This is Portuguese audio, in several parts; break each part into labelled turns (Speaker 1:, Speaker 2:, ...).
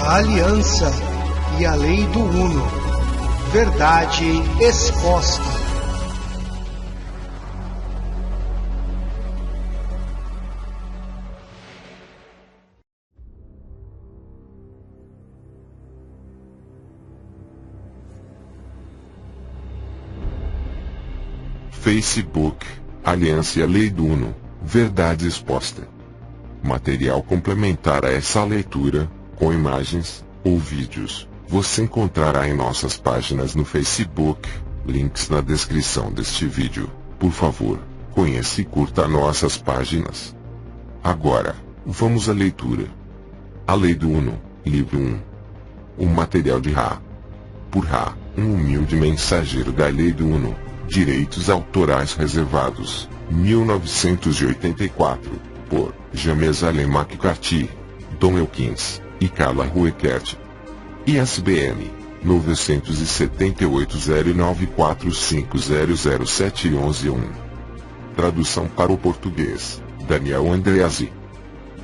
Speaker 1: A aliança e a lei do Uno. Verdade exposta.
Speaker 2: Facebook, Aliança e a Lei do Uno, Verdade Exposta. Material complementar a essa leitura, com imagens ou vídeos, você encontrará em nossas páginas no Facebook, links na descrição deste vídeo. Por favor, conheça e curta nossas páginas. Agora, vamos à leitura. A Lei do Uno, Livro 1. Um material de Ra. Por Ra, um humilde mensageiro da Lei do Uno. Direitos autorais reservados, 1984, por James Allen McCarthy, Don Elkins e Carla Rueckert. ISBN 9780945007111. Tradução para o português, Daniel Andreazzi.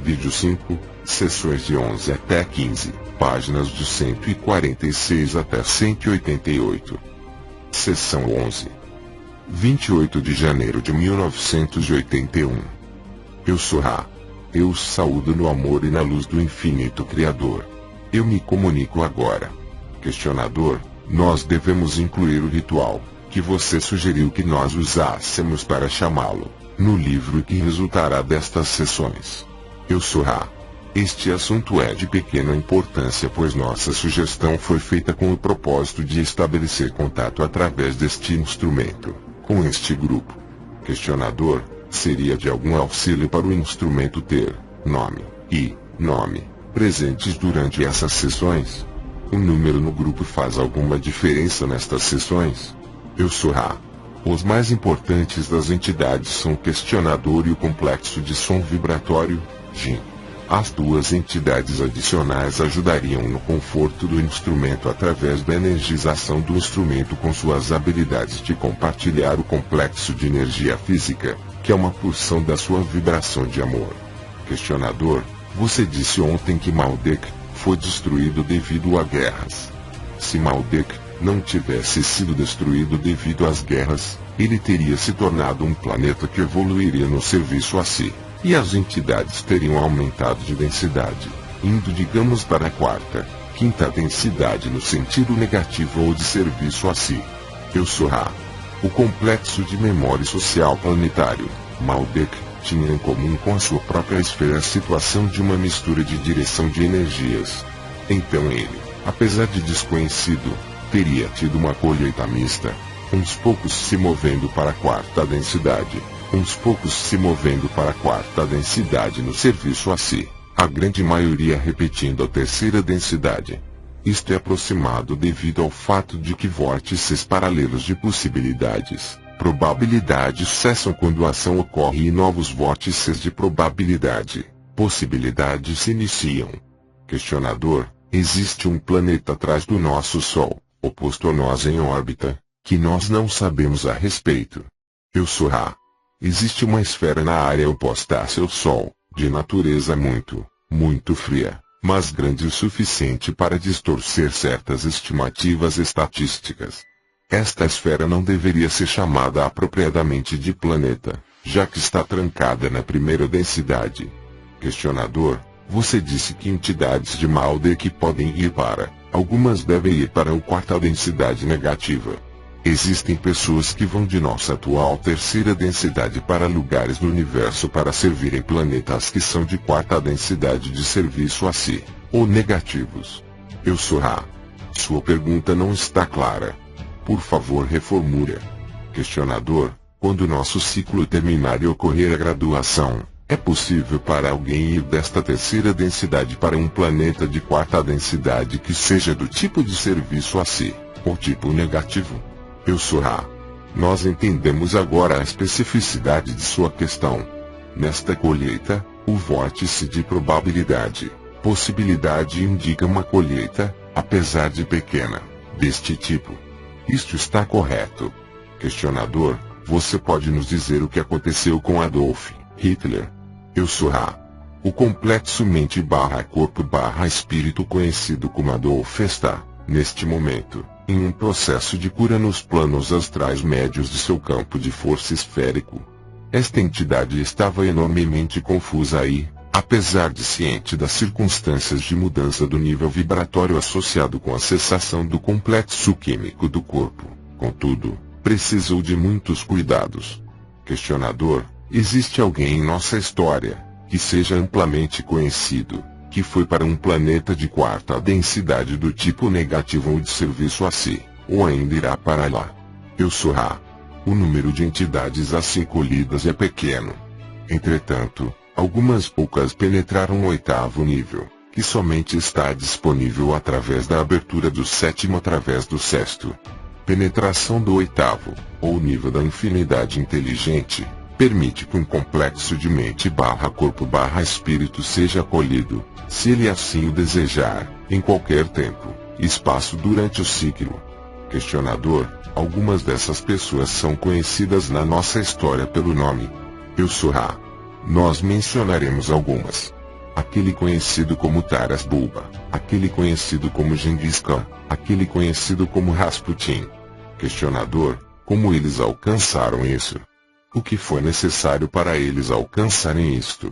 Speaker 2: Vídeo 5, sessões de 11 até 15, páginas de 146 até 188. Seção 11. 28 de janeiro de 1981. Eu sou Ra. Eu os saúdo no amor e na luz do infinito Criador. Eu me comunico agora. Questionador, nós devemos incluir o ritual que você sugeriu que nós usássemos para chamá-lo no livro que resultará destas sessões. Eu sou Ra. Este assunto é de pequena importância, pois nossa sugestão foi feita com o propósito de estabelecer contato através deste instrumento com este grupo. Questionador, seria de algum auxílio para o instrumento ter nome e nome presentes durante essas sessões? O número no grupo faz alguma diferença nestas sessões? Eu sou Ra. Os mais importantes das entidades são o questionador e o complexo de som vibratório, Jin. As duas entidades adicionais ajudariam no conforto do instrumento através da energização do instrumento com suas habilidades de compartilhar o complexo de energia física, que é uma porção da sua vibração de amor. Questionador, você disse ontem que Maldek foi destruído devido a guerras. Se Maldek não tivesse sido destruído devido às guerras, ele teria se tornado um planeta que evoluiria no serviço a si. E as entidades teriam aumentado de densidade, indo digamos para a quarta, quinta densidade no sentido negativo ou de serviço a si. Eu sou Ra. O complexo de memória social planetário, Maldek, tinha em comum com a sua própria esfera a situação de uma mistura de direção de energias. Então ele, apesar de desconhecido, teria tido uma colheita mista, uns poucos se movendo para a quarta densidade. Uns poucos se movendo para a quarta densidade no serviço a si, a grande maioria repetindo a terceira densidade. Isto é aproximado devido ao fato de que vórtices paralelos de possibilidades, probabilidades cessam quando a ação ocorre e novos vórtices de probabilidade, possibilidades se iniciam. Questionador, existe um planeta atrás do nosso Sol, oposto a nós em órbita, que nós não sabemos a respeito. Eu sou Ra. Existe uma esfera na área oposta a seu Sol, de natureza muito, muito fria, mas grande o suficiente para distorcer certas estimativas estatísticas. Esta esfera não deveria ser chamada apropriadamente de planeta, já que está trancada na primeira densidade. Questionador, você disse que entidades de Maldek podem ir para, algumas devem ir para a quarta densidade negativa. Existem pessoas que vão de nossa atual terceira densidade para lugares no universo para servirem planetas que são de quarta densidade de serviço a si, ou negativos. Eu sou Ra. Sua pergunta não está clara. Por favor, reformule. Questionador, quando nosso ciclo terminar e ocorrer a graduação, é possível para alguém ir desta terceira densidade para um planeta de quarta densidade que seja do tipo de serviço a si, ou tipo negativo? Eu sou Ra. Nós entendemos agora a especificidade de sua questão. Nesta colheita, o vórtice de probabilidade, possibilidade indica uma colheita, apesar de pequena, deste tipo. Isto está correto. Questionador, você pode nos dizer o que aconteceu com Adolf Hitler? Eu sou Ra. O complexo mente-corpo-espírito conhecido como Adolf está, neste momento, em um processo de cura nos planos astrais médios de seu campo de força esférico. Esta entidade estava enormemente confusa e, apesar de ciente das circunstâncias de mudança do nível vibratório associado com a cessação do complexo químico do corpo, contudo, precisou de muitos cuidados. Questionador: existe alguém em nossa história que seja amplamente conhecido, que foi para um planeta de quarta densidade do tipo negativo ou de serviço a si, ou ainda irá para lá? Eu sou Ra. O número de entidades assim colhidas é pequeno. Entretanto, algumas poucas penetraram o 8º nível, que somente está disponível através da abertura do 7º através do 6º. Penetração do 8º, ou nível da infinidade inteligente, permite que um complexo de mente-corpo-espírito seja acolhido, se ele assim o desejar, em qualquer tempo, espaço durante o ciclo. Questionador: algumas dessas pessoas são conhecidas na nossa história pelo nome Eu sou Ra. Nós mencionaremos algumas. Aquele conhecido como Taras Bulba, aquele conhecido como Gengis Khan, aquele conhecido como Rasputin. Questionador: como eles alcançaram isso? O que foi necessário para eles alcançarem isto?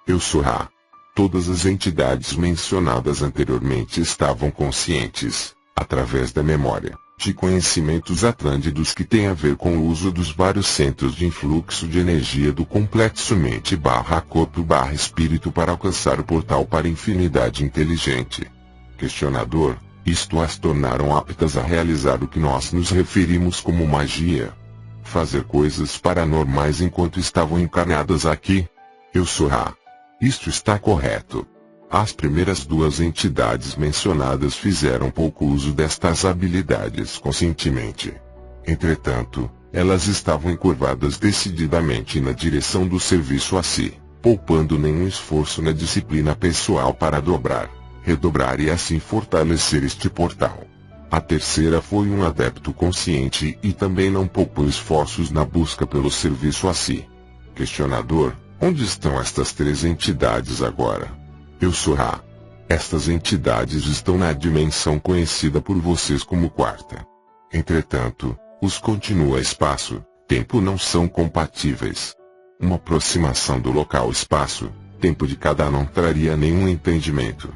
Speaker 2: Eu sou Ra. Todas as entidades mencionadas anteriormente estavam conscientes, através da memória, de conhecimentos atlântidos que têm a ver com o uso dos vários centros de influxo de energia do complexo mente-corpo-espírito para alcançar o portal para a infinidade inteligente. Questionador: isto as tornaram aptas a realizar o que nós nos referimos como magia? Fazer coisas paranormais enquanto estavam encarnadas aqui? Eu sou Ra. Isto está correto. As primeiras duas entidades mencionadas fizeram pouco uso destas habilidades conscientemente. Entretanto, elas estavam encurvadas decididamente na direção do serviço a si, poupando nenhum esforço na disciplina pessoal para redobrar e assim fortalecer este portal. A terceira foi um adepto consciente e também não poupou esforços na busca pelo serviço a si. Questionador: onde estão estas três entidades agora? Eu sou Ra. Estas entidades estão na dimensão conhecida por vocês como quarta. Entretanto, os continua espaço-tempo não são compatíveis. Uma aproximação do local-espaço-tempo de cada não traria nenhum entendimento.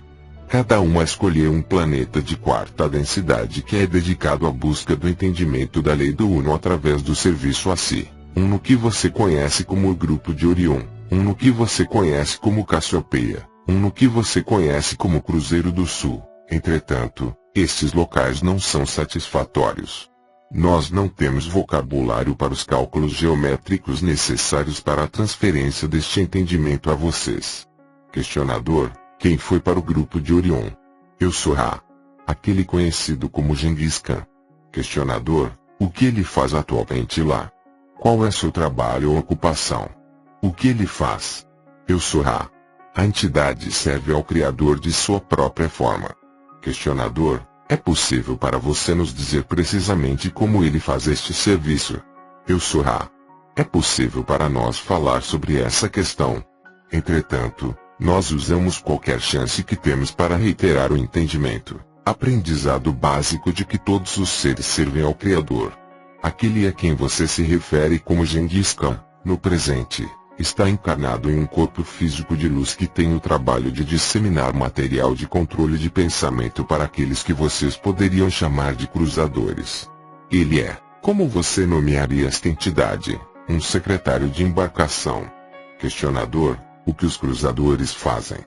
Speaker 2: Cada uma escolheu um planeta de quarta densidade que é dedicado à busca do entendimento da lei do Uno através do serviço a si. Um no que você conhece como o Grupo de Orion, um no que você conhece como Cassiopeia, um no que você conhece como Cruzeiro do Sul. Entretanto, estes locais não são satisfatórios. Nós não temos vocabulário para os cálculos geométricos necessários para a transferência deste entendimento a vocês. Questionador: quem foi para o Grupo de Orion? Eu sou Ra. Aquele conhecido como Gengis Khan. Questionador: o que ele faz atualmente lá? Qual é seu trabalho ou ocupação? O que ele faz? Eu sou Ra. A entidade serve ao Criador de sua própria forma. Questionador: é possível para você nos dizer precisamente como ele faz este serviço? Eu sou Ra. É possível para nós falar sobre essa questão. Entretanto, nós usamos qualquer chance que temos para reiterar o entendimento, aprendizado básico de que todos os seres servem ao Criador. Aquele a quem você se refere como Gengis Khan, no presente, está encarnado em um corpo físico de luz que tem o trabalho de disseminar material de controle de pensamento para aqueles que vocês poderiam chamar de cruzadores. Ele é, como você nomearia esta entidade, um secretário de embarcação. Questionador: o que os cruzadores fazem?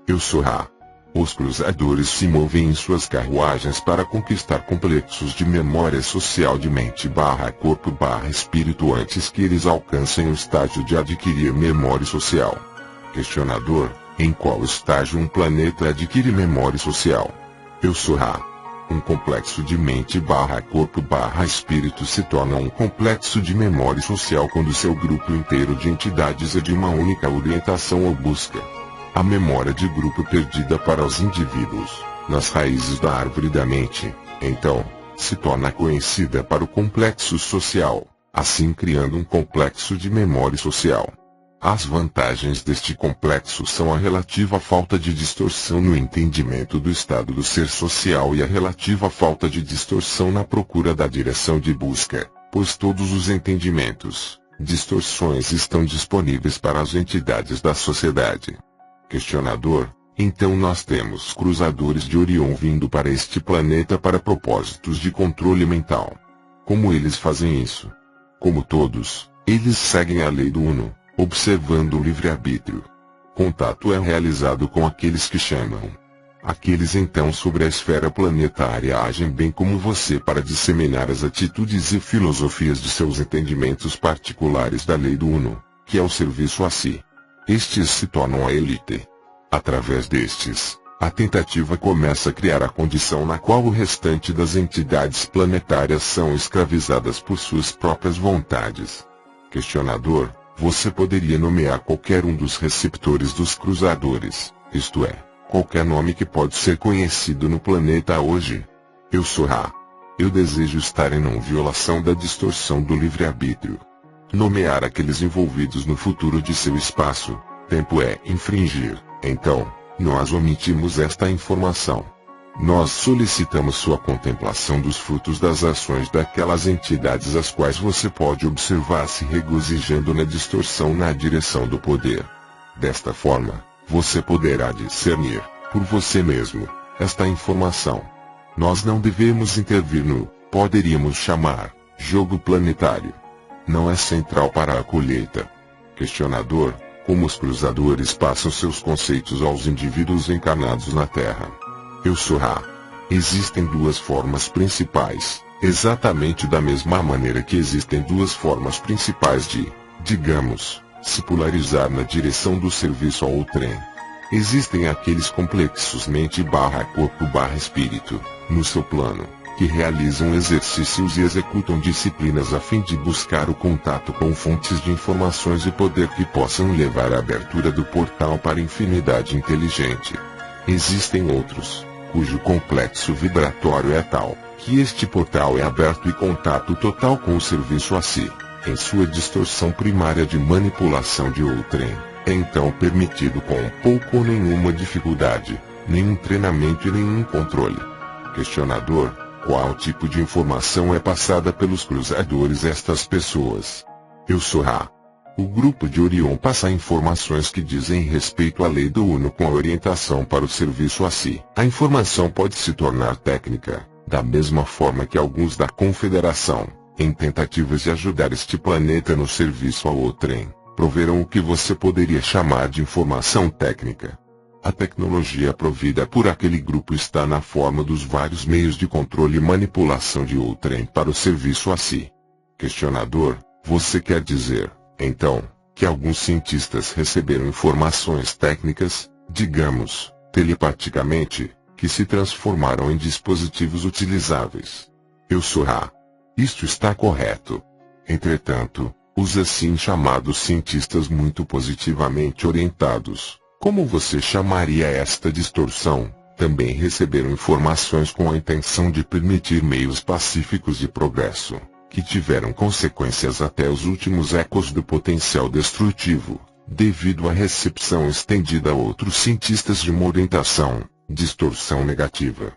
Speaker 2: Eu sou Ra. Os cruzadores se movem em suas carruagens para conquistar complexos de memória social de mente-corpo-espírito antes que eles alcancem o estágio de adquirir memória social. Questionador: em qual estágio um planeta adquire memória social? Eu sou Ra. Um complexo de mente-corpo-espírito se torna um complexo de memória social quando seu grupo inteiro de entidades é de uma única orientação ou busca. A memória de grupo perdida para os indivíduos, nas raízes da árvore da mente, então, se torna conhecida para o complexo social, assim criando um complexo de memória social. As vantagens deste complexo são a relativa falta de distorção no entendimento do estado do ser social e a relativa falta de distorção na procura da direção de busca, pois todos os entendimentos, distorções estão disponíveis para as entidades da sociedade. Questionador: então nós temos cruzadores de Orion vindo para este planeta para propósitos de controle mental. Como eles fazem isso? Como todos, eles seguem a lei do Uno, observando o livre-arbítrio. Contato é realizado com aqueles que chamam. Aqueles então sobre a esfera planetária agem bem como você para disseminar as atitudes e filosofias de seus entendimentos particulares da lei do Uno, que é o serviço a si. Estes se tornam a elite. Através destes, a tentativa começa a criar a condição na qual o restante das entidades planetárias são escravizadas por suas próprias vontades. Questionador: você poderia nomear qualquer um dos receptores dos cruzadores, isto é, qualquer nome que pode ser conhecido no planeta hoje? Eu sou Ra. Eu desejo estar em não violação da distorção do livre-arbítrio. Nomear aqueles envolvidos no futuro de seu espaço-tempo é infringir. Então, nós omitimos esta informação. Nós solicitamos sua contemplação dos frutos das ações daquelas entidades as quais você pode observar se regozijando na distorção na direção do poder. Desta forma, você poderá discernir, por você mesmo, esta informação. Nós não devemos intervir no, poderíamos chamar, jogo planetário. Não é central para a colheita. Questionador: como os cruzadores passam seus conceitos aos indivíduos encarnados na Terra? Eu sou Ra. Existem duas formas principais, exatamente da mesma maneira que existem duas formas principais de, digamos, se polarizar na direção do serviço ao outrem. Existem aqueles complexos mente/corpo/espírito, no seu plano, que realizam exercícios e executam disciplinas a fim de buscar o contato com fontes de informações e poder que possam levar à abertura do portal para a infinidade inteligente. Existem outros, cujo complexo vibratório é tal, que este portal é aberto e contato total com o serviço a si, em sua distorção primária de manipulação de outrem, é então permitido com pouco ou nenhuma dificuldade, nenhum treinamento e nenhum controle. Questionador: qual tipo de informação é passada pelos cruzadores a estas pessoas? Eu sou Ra. O grupo de Orion passa informações que dizem respeito à lei do Uno com a orientação para o serviço a si. A informação pode se tornar técnica, da mesma forma que alguns da Confederação, em tentativas de ajudar este planeta no serviço ao outrem, proverão o que você poderia chamar de informação técnica. A tecnologia provida por aquele grupo está na forma dos vários meios de controle e manipulação de outrem para o serviço a si. Questionador: você quer dizer, então, que alguns cientistas receberam informações técnicas, digamos, telepaticamente, que se transformaram em dispositivos utilizáveis? Eu sou Ra. Isto está correto. Entretanto, os assim chamados cientistas muito positivamente orientados, como você chamaria esta distorção, também receberam informações com a intenção de permitir meios pacíficos de progresso, que tiveram consequências até os últimos ecos do potencial destrutivo, devido à recepção estendida a outros cientistas de uma orientação, distorção negativa.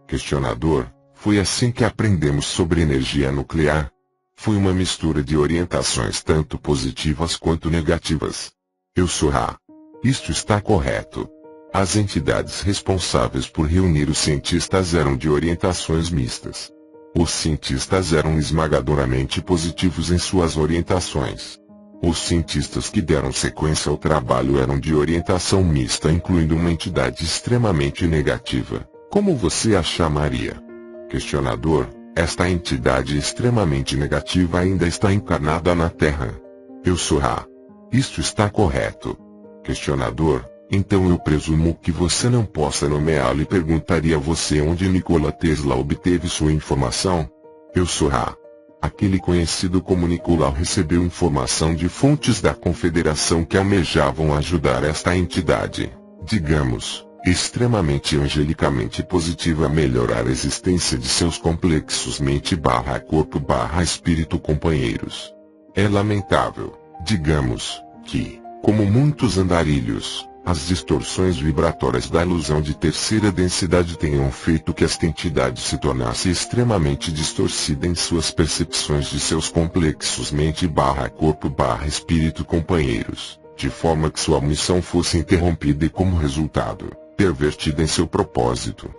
Speaker 2: Questionador: foi assim que aprendemos sobre energia nuclear? Foi uma mistura de orientações tanto positivas quanto negativas. Eu sou Ra. Isto está correto. As entidades responsáveis por reunir os cientistas eram de orientações mistas. Os cientistas eram esmagadoramente positivos em suas orientações. Os cientistas que deram sequência ao trabalho eram de orientação mista, incluindo uma entidade extremamente negativa. Como você a chamaria? Questionador: esta entidade extremamente negativa ainda está encarnada na Terra. Eu sou Ra. Isto está correto. Questionador: então eu presumo que você não possa nomeá-lo e perguntaria a você onde Nikola Tesla obteve sua informação? Eu sou Ra. Aquele conhecido como Nikola recebeu informação de fontes da Confederação que almejavam ajudar esta entidade, digamos, extremamente angelicamente positiva a melhorar a existência de seus complexos mente/corpo/espírito companheiros. É lamentável, digamos, que, Como muitos andarilhos, as distorções vibratórias da ilusão de terceira densidade tenham feito que esta entidade se tornasse extremamente distorcida em suas percepções de seus complexos mente/corpo/espírito companheiros, de forma que sua missão fosse interrompida e, como resultado, pervertida em seu propósito.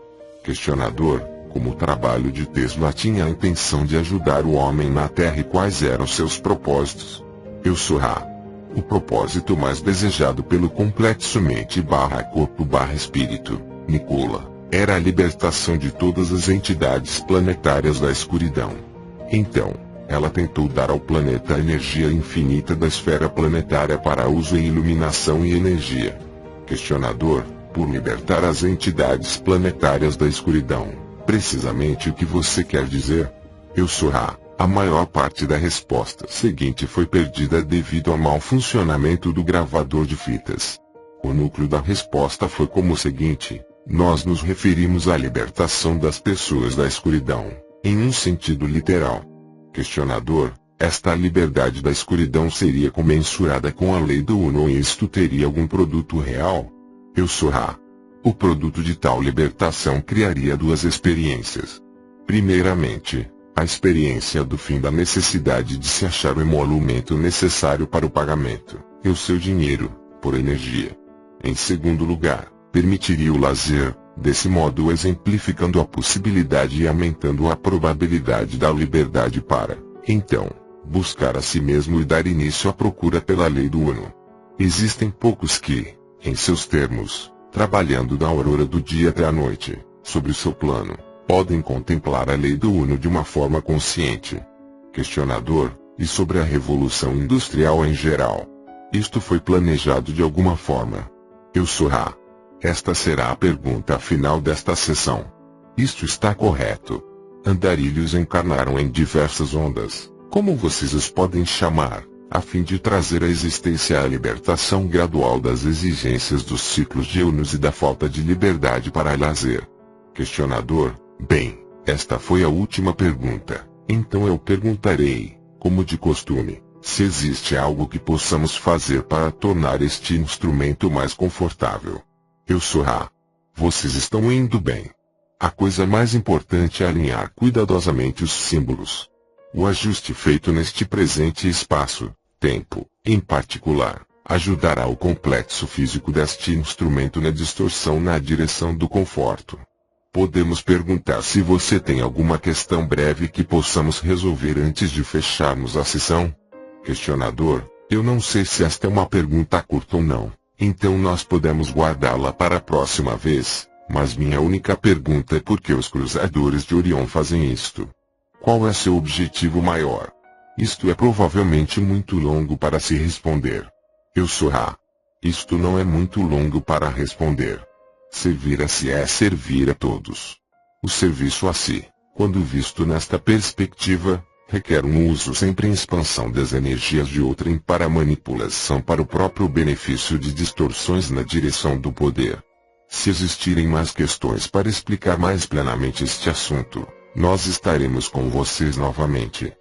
Speaker 2: Questionador: como o trabalho de Tesla tinha a intenção de ajudar o homem na Terra e quais eram seus propósitos? Eu sou Ra. O propósito mais desejado pelo complexo mente/corpo/espírito, Nicola, era a libertação de todas as entidades planetárias da escuridão. Então, ela tentou dar ao planeta a energia infinita da esfera planetária para uso em iluminação e energia. Questionador: por libertar as entidades planetárias da escuridão, precisamente o que você quer dizer? Eu sou Ra. A maior parte da resposta seguinte foi perdida devido ao mau funcionamento do gravador de fitas. O núcleo da resposta foi como o seguinte: nós nos referimos à libertação das pessoas da escuridão, em um sentido literal. Questionador: esta liberdade da escuridão seria comensurada com a lei do Uno e isto teria algum produto real? Eu sou Ra. O produto de tal libertação criaria duas experiências. Primeiramente, a experiência do fim da necessidade de se achar o emolumento necessário para o pagamento, e o seu dinheiro, por energia. Em segundo lugar, permitiria o lazer, desse modo exemplificando a possibilidade e aumentando a probabilidade da liberdade para, então, buscar a si mesmo e dar início à procura pela lei do Uno. Existem poucos que, em seus termos, trabalhando da aurora do dia até a noite, sobre o seu plano, podem contemplar a lei do Uno de uma forma consciente. Questionador: e sobre a Revolução Industrial em geral? Isto foi planejado de alguma forma? Eu sou Ra. Esta será a pergunta final desta sessão. Isto está correto. Andarilhos encarnaram em diversas ondas, como vocês os podem chamar, a fim de trazer à existência a libertação gradual das exigências dos ciclos de Unos e da falta de liberdade para lazer. Questionador: bem, esta foi a última pergunta, então eu perguntarei, como de costume, se existe algo que possamos fazer para tornar este instrumento mais confortável. Eu sou Ra. Vocês estão indo bem. A coisa mais importante é alinhar cuidadosamente os símbolos. O ajuste feito neste presente espaço-tempo, em particular, ajudará o complexo físico deste instrumento na distorção na direção do conforto. Podemos perguntar se você tem alguma questão breve que possamos resolver antes de fecharmos a sessão? Questionador: eu não sei se esta é uma pergunta curta ou não, então nós podemos guardá-la para a próxima vez, mas minha única pergunta é por que os cruzadores de Orion fazem isto? Qual é seu objetivo maior? Isto é provavelmente muito longo para se responder. Eu sou Ra. Isto não é muito longo para responder. Servir a si é servir a todos. O serviço a si, quando visto nesta perspectiva, requer um uso sempre em expansão das energias de outrem para manipulação para o próprio benefício de distorções na direção do poder. Se existirem mais questões para explicar mais plenamente este assunto, nós estaremos com vocês novamente.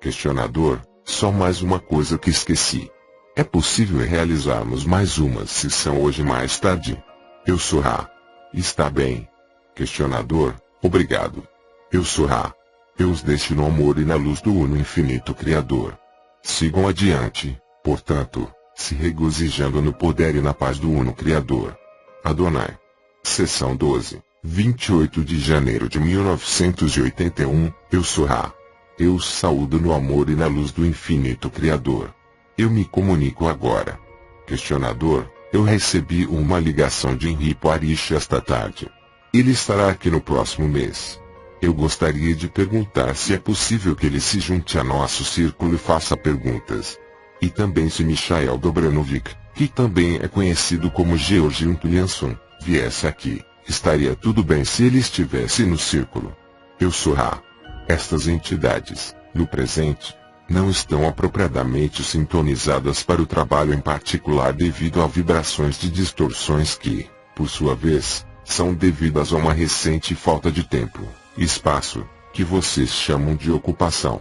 Speaker 2: Questionador: só mais uma coisa que esqueci. É possível realizarmos mais uma sessão hoje mais tarde? Eu sou Ra. Está bem. Questionador: obrigado. Eu sou Ra. Eu os deixo no amor e na luz do Uno Infinito Criador. Sigam adiante, portanto, se regozijando no poder e na paz do Uno Criador. Adonai. Seção 12, 28 de janeiro de 1981, eu sou Ra. Eu os saúdo no amor e na luz do Infinito Criador. Eu me comunico agora. Questionador: eu recebi uma ligação de Enrico Arish esta tarde. Ele estará aqui no próximo mês. Eu gostaria de perguntar se é possível que ele se junte a nosso círculo e faça perguntas. E também se Michael Dobranovic, que também é conhecido como George Untullianson, viesse aqui, estaria tudo bem se ele estivesse no círculo. Eu sou Ra. Estas entidades, no presente, não estão apropriadamente sintonizadas para o trabalho em particular devido a vibrações de distorções que, por sua vez, são devidas a uma recente falta de tempo, espaço, que vocês chamam de ocupação.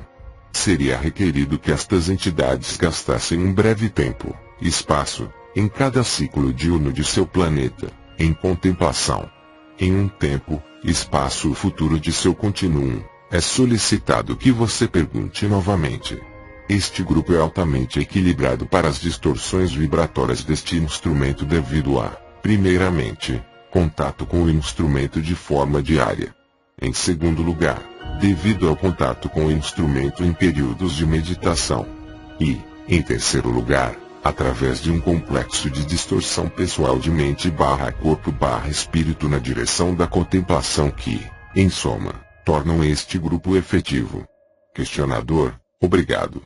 Speaker 2: Seria requerido que estas entidades gastassem um breve tempo, espaço, em cada ciclo diurno de seu planeta, em contemplação. Em um tempo, espaço futuro de seu continuum, é solicitado que você pergunte novamente. Este grupo é altamente equilibrado para as distorções vibratórias deste instrumento devido a, primeiramente, contato com o instrumento de forma diária. Em segundo lugar, devido ao contato com o instrumento em períodos de meditação. E, em terceiro lugar, através de um complexo de distorção pessoal de mente/corpo/espírito na direção da contemplação que, em soma, tornam este grupo efetivo. Questionador: obrigado.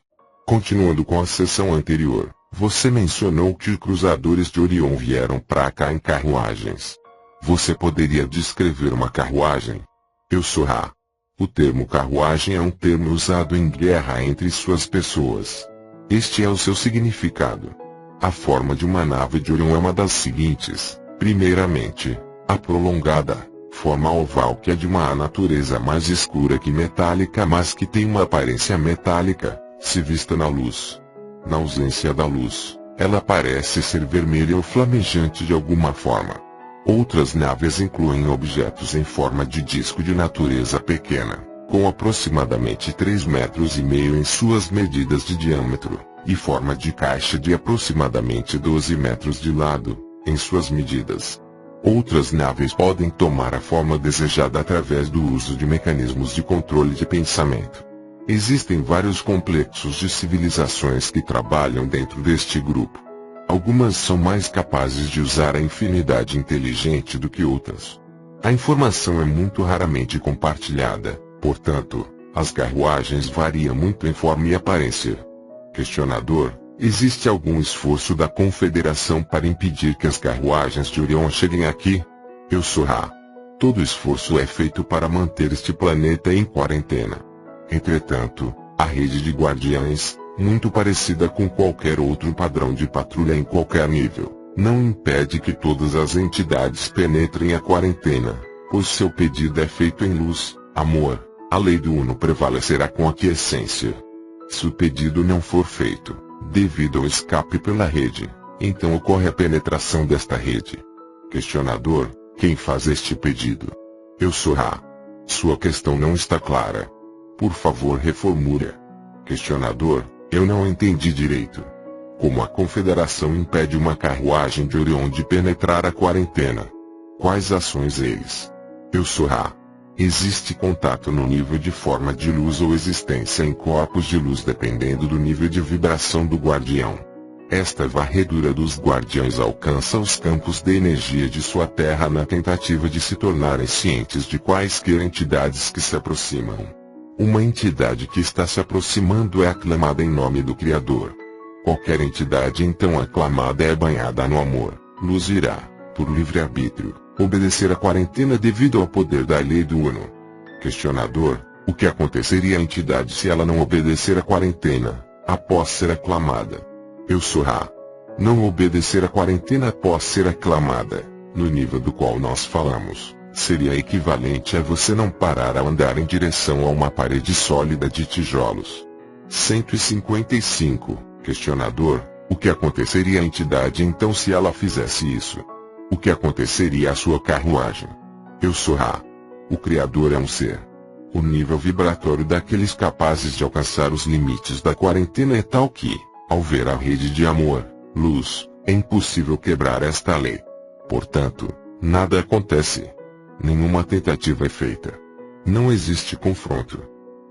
Speaker 2: Continuando com a sessão anterior, você mencionou que os cruzadores de Orion vieram para cá em carruagens. Você poderia descrever uma carruagem? Eu sou Ra. O termo carruagem é um termo usado em guerra entre suas pessoas. Este é o seu significado. A forma de uma nave de Orion é uma das seguintes: primeiramente, a prolongada, forma oval que é de uma natureza mais escura que metálica, mas que tem uma aparência metálica, se vista na luz. Na ausência da luz, ela parece ser vermelha ou flamejante de alguma forma. Outras naves incluem objetos em forma de disco de natureza pequena, com aproximadamente 3,5 metros em suas medidas de diâmetro, e forma de caixa de aproximadamente 12 metros de lado, em suas medidas. Outras naves podem tomar a forma desejada através do uso de mecanismos de controle de pensamento. Existem vários complexos de civilizações que trabalham dentro deste grupo. Algumas são mais capazes de usar a infinidade inteligente do que outras. A informação é muito raramente compartilhada, portanto, as carruagens variam muito em forma e aparência. Questionador: existe algum esforço da Confederação para impedir que as carruagens de Orion cheguem aqui? Eu sou Ra. Todo esforço é feito para manter este planeta em quarentena. Entretanto, a rede de guardiães, muito parecida com qualquer outro padrão de patrulha em qualquer nível, não impede que todas as entidades penetrem a quarentena, pois seu pedido é feito em luz, amor. A lei do Uno prevalecerá com aquiescência. Se o pedido não for feito, devido ao escape pela rede, então ocorre a penetração desta rede. Questionador: quem faz este pedido? Eu sou Ra. Sua questão não está clara. Por favor, reformule. Questionador: eu não entendi direito. Como a Confederação impede uma carruagem de Orion de penetrar a quarentena? Quais ações eles? Eu sou Ra. Existe contato no nível de forma de luz ou existência em corpos de luz dependendo do nível de vibração do guardião. Esta varredura dos guardiões alcança os campos de energia de sua terra na tentativa de se tornarem cientes de quaisquer entidades que se aproximam. Uma entidade que está se aproximando é aclamada em nome do Criador. Qualquer entidade então aclamada é banhada no amor, luz e irá, por livre-arbítrio, obedecer à quarentena devido ao poder da lei do Uno. Questionador: o que aconteceria à entidade se ela não obedecer à quarentena, após ser aclamada? Eu sou Ra. Não obedecer à quarentena após ser aclamada, no nível do qual nós falamos, seria equivalente a você não parar ao andar em direção a uma parede sólida de tijolos. 155. Questionador: o que aconteceria à entidade então se ela fizesse isso? O que aconteceria à sua carruagem? Eu sou Ra. O Criador é um ser. O nível vibratório daqueles capazes de alcançar os limites da quarentena é tal que, ao ver a rede de amor, luz, é impossível quebrar esta lei. Portanto, nada acontece. Nenhuma tentativa é feita. Não existe confronto.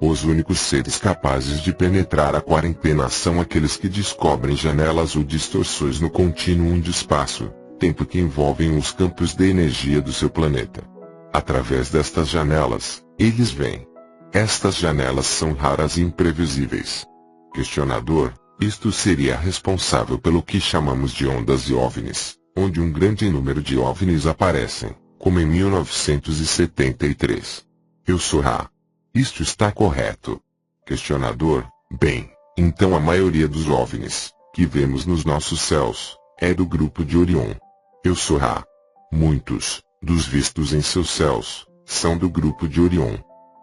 Speaker 2: Os únicos seres capazes de penetrar a quarentena são aqueles que descobrem janelas ou distorções no contínuo de espaço, tempo que envolvem os campos de energia do seu planeta. Através destas janelas, eles veem. Estas janelas são raras e imprevisíveis. Questionador: isto seria responsável pelo que chamamos de ondas de OVNIs, onde um grande número de OVNIs aparecem, como em 1973. Eu sou Ra. Isto está correto. Questionador: bem, então a maioria dos OVNIs, que vemos nos nossos céus, é do grupo de Orion. Eu sou Ra. Muitos, dos vistos em seus céus, são do grupo de Orion.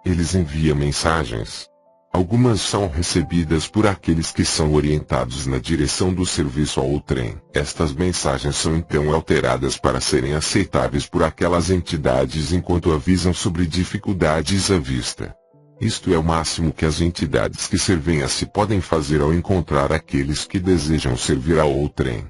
Speaker 2: Eles enviam mensagens. Algumas são recebidas por aqueles que são orientados na direção do serviço ao outrem. Estas mensagens são então alteradas para serem aceitáveis por aquelas entidades enquanto avisam sobre dificuldades à vista. Isto é o máximo que as entidades que servem a si podem fazer ao encontrar aqueles que desejam servir ao outrem.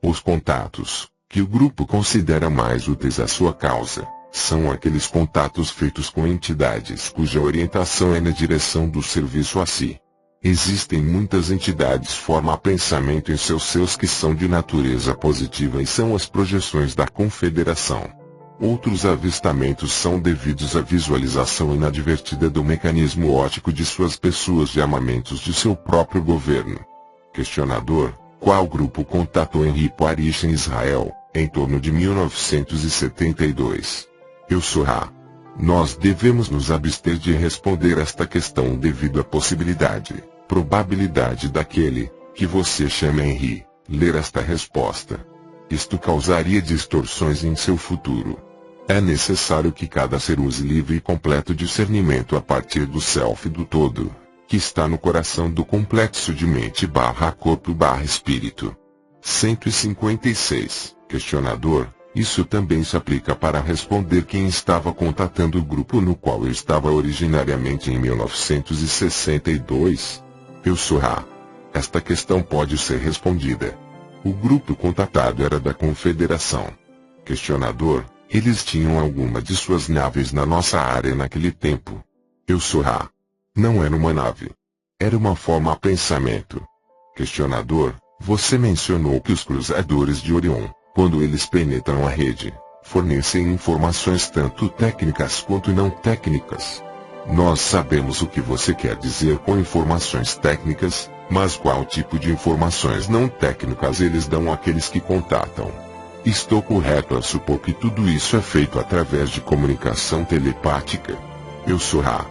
Speaker 2: Os contatos, que o grupo considera mais úteis à sua causa, são aqueles contatos feitos com entidades cuja orientação é na direção do serviço a si. Existem muitas entidades forma-pensamento em seus que são de natureza positiva e são as projeções da Confederação. Outros avistamentos são devidos à visualização inadvertida do mecanismo óptico de suas pessoas de armamentos de seu próprio governo. Questionador: qual grupo contatou Henri Poirier em Israel, em torno de 1972? Eu sou Ra. Nós devemos nos abster de responder esta questão devido à probabilidade daquele, que você chama Henri, ler esta resposta. Isto causaria distorções em seu futuro. É necessário que cada ser use livre e completo discernimento a partir do self do todo, que está no coração do complexo de mente/corpo/espírito. 156. Questionador: isso também se aplica para responder quem estava contatando o grupo no qual eu estava originariamente em 1962? Eu sou Ra. Esta questão pode ser respondida. O grupo contatado era da Confederação. Questionador: eles tinham alguma de suas naves na nossa área naquele tempo? Eu sou Ra. Não era uma nave. Era uma forma-pensamento. Questionador: você mencionou que os cruzadores de Orion, quando eles penetram a rede, fornecem informações tanto técnicas quanto não técnicas. Nós sabemos o que você quer dizer com informações técnicas, mas qual tipo de informações não técnicas eles dão àqueles que contatam? Estou correto a supor que tudo isso é feito através de comunicação telepática? Eu sou Ra.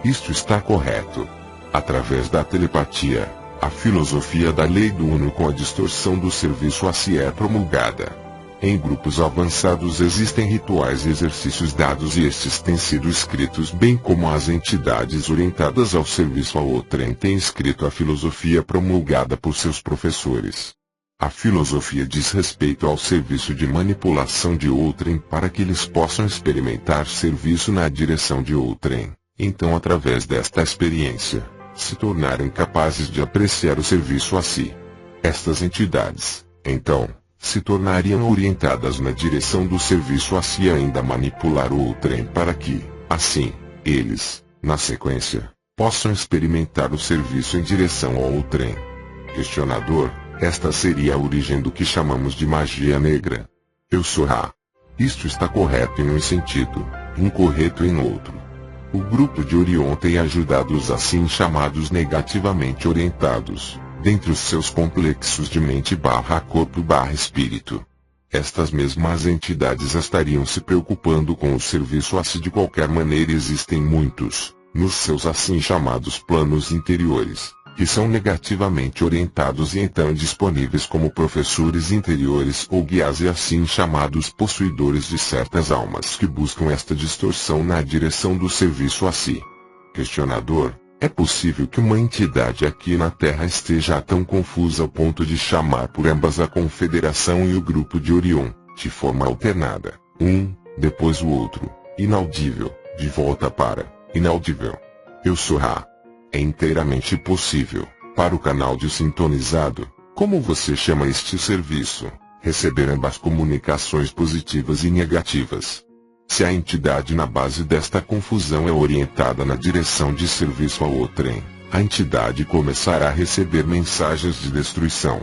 Speaker 2: Isto está correto. Através da telepatia, a filosofia da lei do Uno com a distorção do serviço a si é promulgada. Em grupos avançados existem rituais e exercícios dados e estes têm sido escritos bem como as entidades orientadas ao serviço ao outrem têm escrito a filosofia promulgada por seus professores. A filosofia diz respeito ao serviço de manipulação de outrem para que eles possam experimentar serviço na direção de outrem, então através desta experiência, se tornarem capazes de apreciar o serviço a si. Estas entidades, então, se tornariam orientadas na direção do serviço a si e ainda manipular o outrem para que, assim, eles, na sequência, possam experimentar o serviço em direção ao outrem. Questionador: esta seria a origem do que chamamos de magia negra. Eu sou Ra. Isto está correto em um sentido, incorreto em outro. O grupo de Orion tem ajudado os assim chamados negativamente orientados, dentre os seus complexos de mente/corpo/espírito. Estas mesmas entidades estariam se preocupando com o serviço a si de qualquer maneira. Existem muitos, nos seus assim chamados planos interiores, que são negativamente orientados e então disponíveis como professores interiores ou guias e assim chamados possuidores de certas almas que buscam esta distorção na direção do serviço a si. Questionador: é possível que uma entidade aqui na Terra esteja tão confusa ao ponto de chamar por ambas a Confederação e o grupo de Orion, de forma alternada, depois o outro, inaudível, de volta para inaudível? Eu sou Ra. É inteiramente possível, para o canal de sintonizado, como você chama este serviço, receber ambas comunicações positivas e negativas. Se a entidade na base desta confusão é orientada na direção de serviço ao outrem, a entidade começará a receber mensagens de destruição.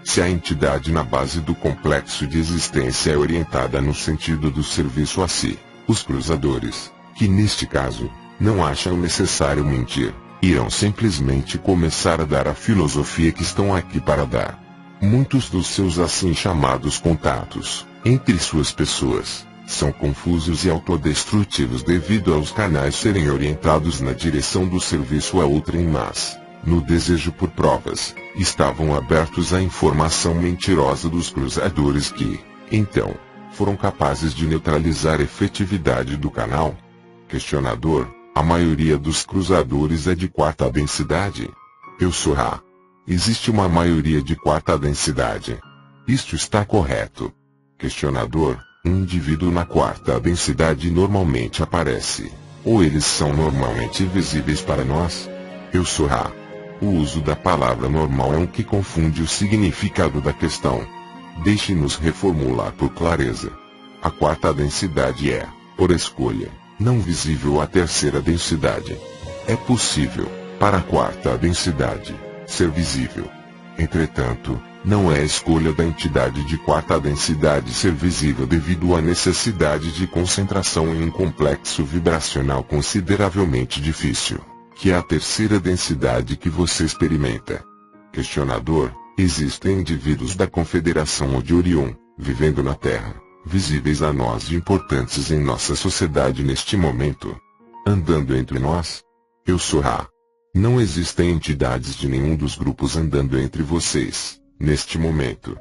Speaker 2: Se a entidade na base do complexo de existência é orientada no sentido do serviço a si, os cruzadores, que neste caso, não acham necessário mentir, irão simplesmente começar a dar a filosofia que estão aqui para dar. Muitos dos seus assim chamados contatos, entre suas pessoas, são confusos e autodestrutivos devido aos canais serem orientados na direção do serviço a outrem, mas, no desejo por provas, estavam abertos à informação mentirosa dos cruzadores que, então, foram capazes de neutralizar a efetividade do canal. Questionador: A maioria dos cruzadores é de quarta densidade. Eu sou Ra. Existe uma maioria de quarta densidade. Isto está correto. Questionador: um indivíduo na quarta densidade normalmente aparece, ou eles são normalmente visíveis para nós? Eu sou Ra. O uso da palavra normal é um que confunde o significado da questão. Deixe-nos reformular por clareza. A quarta densidade é, por escolha, não visível à terceira densidade. É possível, para a quarta densidade, ser visível. Entretanto, não é a escolha da entidade de quarta densidade ser visível devido à necessidade de concentração em um complexo vibracional consideravelmente difícil, que é a terceira densidade que você experimenta. Questionador: existem indivíduos da Confederação ou de Orion, vivendo na Terra, visíveis a nós e importantes em nossa sociedade neste momento, andando entre nós? Eu sou Ra. Não existem entidades de nenhum dos grupos andando entre vocês, neste momento.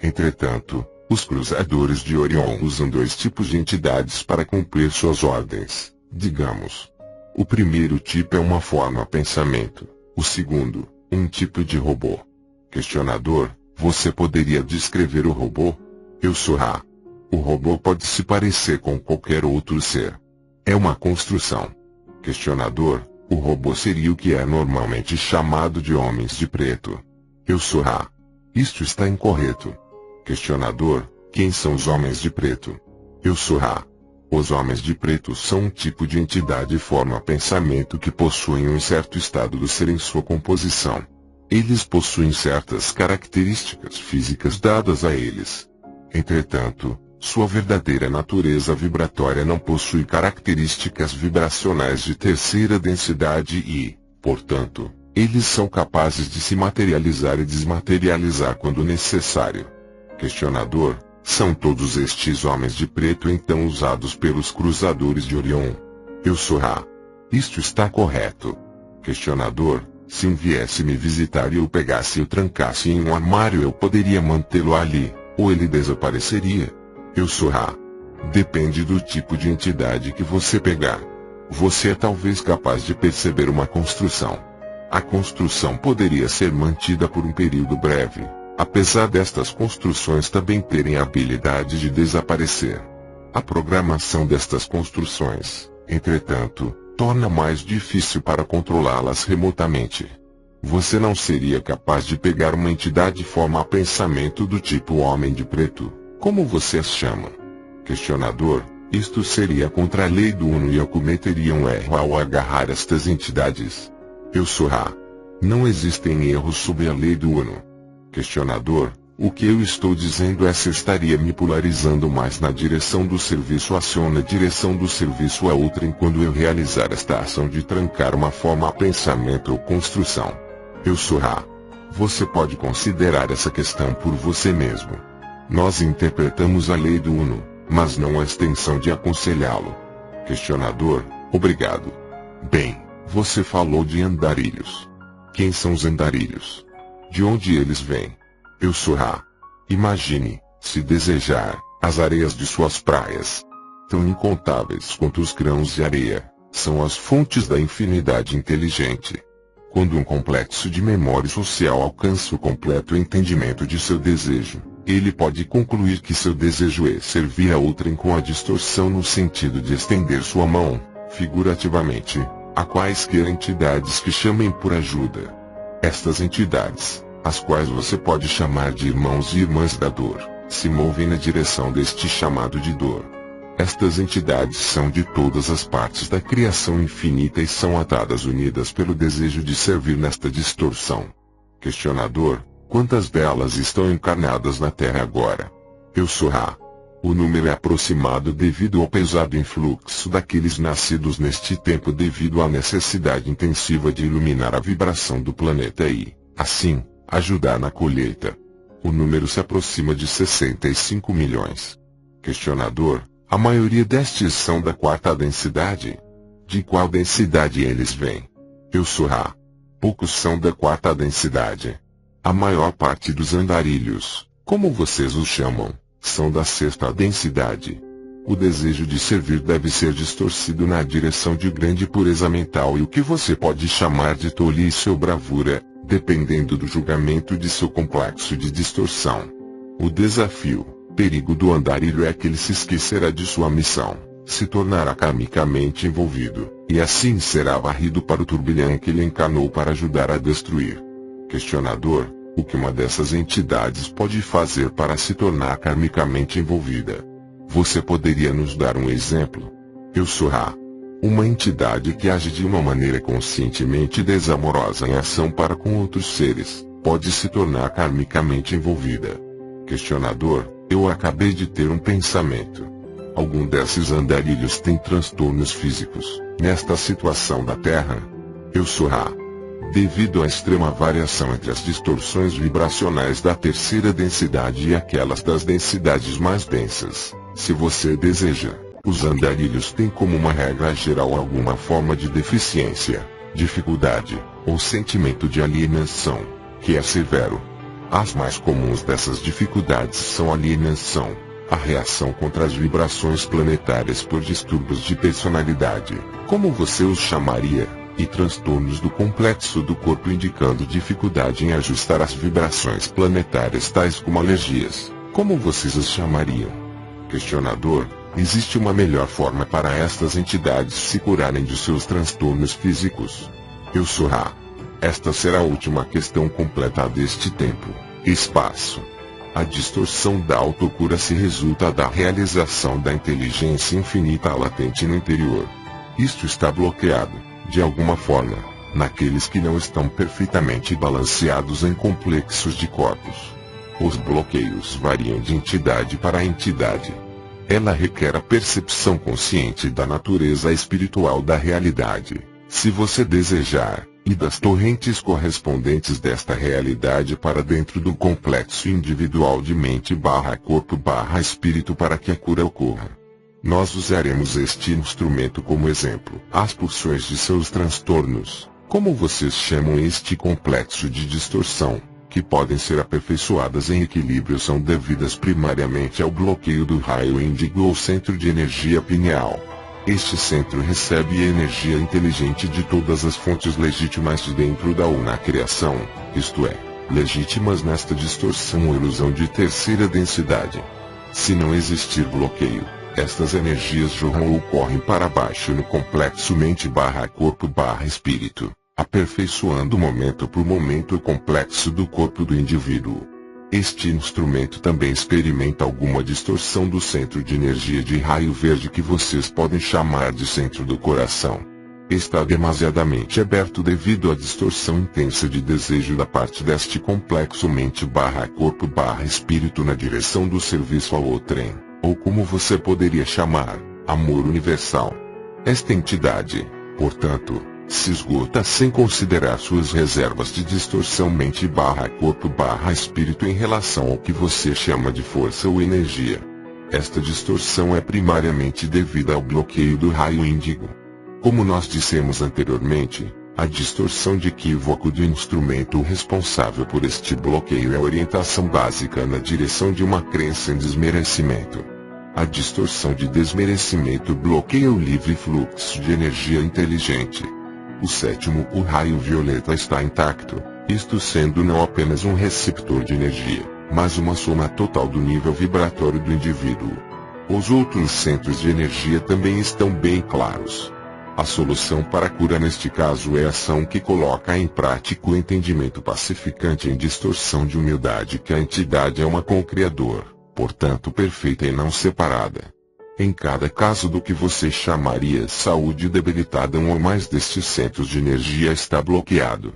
Speaker 2: Entretanto, os cruzadores de Orion usam dois tipos de entidades para cumprir suas ordens, digamos. O primeiro tipo é uma forma pensamento, o segundo, um tipo de robô. Questionador: você poderia descrever o robô? Eu sou Ra. O robô pode se parecer com qualquer outro ser. É uma construção. Questionador: o robô seria o que é normalmente chamado de homens de preto. Eu sou Ra. Isto está incorreto. Questionador: quem são os homens de preto? Eu sou Ra. Os homens de preto são um tipo de entidade e forma pensamento que possuem um certo estado do ser em sua composição. Eles possuem certas características físicas dadas a eles. Entretanto, sua verdadeira natureza vibratória não possui características vibracionais de terceira densidade e, portanto, eles são capazes de se materializar e desmaterializar quando necessário. Questionador: são todos estes homens de preto então usados pelos cruzadores de Orion? Eu sou Ra. Isto está correto. Questionador: se um viesse me visitar e eu pegasse e o trancasse em um armário, eu poderia mantê-lo ali, ou ele desapareceria? Eu sou Ra. Depende do tipo de entidade que você pegar. Você é talvez capaz de perceber uma construção. A construção poderia ser mantida por um período breve, apesar destas construções também terem a habilidade de desaparecer. A programação destas construções, entretanto, torna mais difícil para controlá-las remotamente. Você não seria capaz de pegar uma entidade forma pensamento do tipo homem de preto, como você as chama? Questionador: isto seria contra a lei do Uno e eu cometeria um erro ao agarrar estas entidades. Eu sou Ra. Não existem erros sob a lei do Uno. Questionador: o que eu estou dizendo é se estaria me polarizando mais na direção do serviço ou na direção do serviço a outrem quando eu realizar esta ação de trancar uma forma a pensamento ou construção. Eu sou Ra. Você pode considerar essa questão por você mesmo. Nós interpretamos a lei do Uno, mas não a extensão de aconselhá-lo. Questionador: obrigado. Bem, você falou de andarilhos. Quem são os andarilhos? De onde eles vêm? Eu sou Ra. Imagine, se desejar, as areias de suas praias. Tão incontáveis quanto os grãos de areia, são as fontes da infinidade inteligente. Quando um complexo de memória social alcança o completo entendimento de seu desejo, ele pode concluir que seu desejo é servir a outrem com a distorção no sentido de estender sua mão, figurativamente, a quaisquer entidades que chamem por ajuda. Estas entidades, as quais você pode chamar de irmãos e irmãs da dor, se movem na direção deste chamado de dor. Estas entidades são de todas as partes da criação infinita e são atadas unidas pelo desejo de servir nesta distorção. Questionador: quantas delas estão encarnadas na Terra agora? Eu sou Ra. O número é aproximado devido ao pesado influxo daqueles nascidos neste tempo devido à necessidade intensiva de iluminar a vibração do planeta e, assim, ajudar na colheita. O número se aproxima de 65 milhões. Questionador: a maioria destes são da quarta densidade? De qual densidade eles vêm? Eu sou Ra. Poucos são da quarta densidade. A maior parte dos andarilhos, como vocês os chamam, são da sexta densidade. O desejo de servir deve ser distorcido na direção de grande pureza mental e o que você pode chamar de tolice ou bravura, dependendo do julgamento de seu complexo de distorção. O desafio, perigo do andarilho é que ele se esquecerá de sua missão, se tornará karmicamente envolvido, e assim será varrido para o turbilhão que ele encarnou para ajudar a destruir. Questionador: o que uma dessas entidades pode fazer para se tornar karmicamente envolvida? Você poderia nos dar um exemplo? Eu sou Ra. Uma entidade que age de uma maneira conscientemente desamorosa em ação para com outros seres, pode se tornar karmicamente envolvida. Questionador: eu acabei de ter um pensamento. Algum desses andarilhos tem transtornos físicos, nesta situação da Terra? Eu sou Ra. Devido à extrema variação entre as distorções vibracionais da terceira densidade e aquelas das densidades mais densas, se você deseja, os andarilhos têm como uma regra geral alguma forma de deficiência, dificuldade, ou sentimento de alienação, que é severo. As mais comuns dessas dificuldades são a alienação, a reação contra as vibrações planetárias por distúrbios de personalidade, como você os chamaria, e transtornos do complexo do corpo indicando dificuldade em ajustar as vibrações planetárias tais como alergias, como vocês os chamariam. Questionador: existe uma melhor forma para estas entidades se curarem de seus transtornos físicos? Eu sou Ra. Esta será a última questão completa deste tempo, espaço. A distorção da autocura se resulta da realização da inteligência infinita latente no interior. Isto está bloqueado, de alguma forma, naqueles que não estão perfeitamente balanceados em complexos de corpos. Os bloqueios variam de entidade para entidade. Ela requer a percepção consciente da natureza espiritual da realidade, se você desejar, e das torrentes correspondentes desta realidade para dentro do complexo individual de mente/corpo/espírito para que a cura ocorra. Nós usaremos este instrumento como exemplo. As pulsões de seus transtornos, como vocês chamam este complexo de distorção, que podem ser aperfeiçoadas em equilíbrio, são devidas primariamente ao bloqueio do raio índigo ou centro de energia pineal. Este centro recebe a energia inteligente de todas as fontes legítimas de dentro da una criação, isto é, legítimas nesta distorção ou ilusão de terceira densidade. Se não existir bloqueio, estas energias jorram ou correm para baixo no complexo mente/corpo/espírito, aperfeiçoando momento por momento o complexo do corpo do indivíduo. Este instrumento também experimenta alguma distorção do centro de energia de raio verde que vocês podem chamar de centro do coração. Está demasiadamente aberto devido à distorção intensa de desejo da parte deste complexo mente/corpo/espírito na direção do serviço ao outrem, ou como você poderia chamar, amor universal. Esta entidade, portanto, se esgota sem considerar suas reservas de distorção mente/corpo/espírito em relação ao que você chama de força ou energia. Esta distorção é primariamente devida ao bloqueio do raio índigo. Como nós dissemos anteriormente, a distorção de equívoco do instrumento responsável por este bloqueio é a orientação básica na direção de uma crença em desmerecimento. A distorção de desmerecimento bloqueia o livre fluxo de energia inteligente. O sétimo, o raio violeta, está intacto, isto sendo não apenas um receptor de energia, mas uma soma total do nível vibratório do indivíduo. Os outros centros de energia também estão bem claros. A solução para a cura neste caso é a ação que coloca em prática o entendimento pacificante em distorção de humildade que a entidade é uma co-criador, portanto perfeita e não separada. Em cada caso do que você chamaria saúde debilitada, um ou mais destes centros de energia está bloqueado.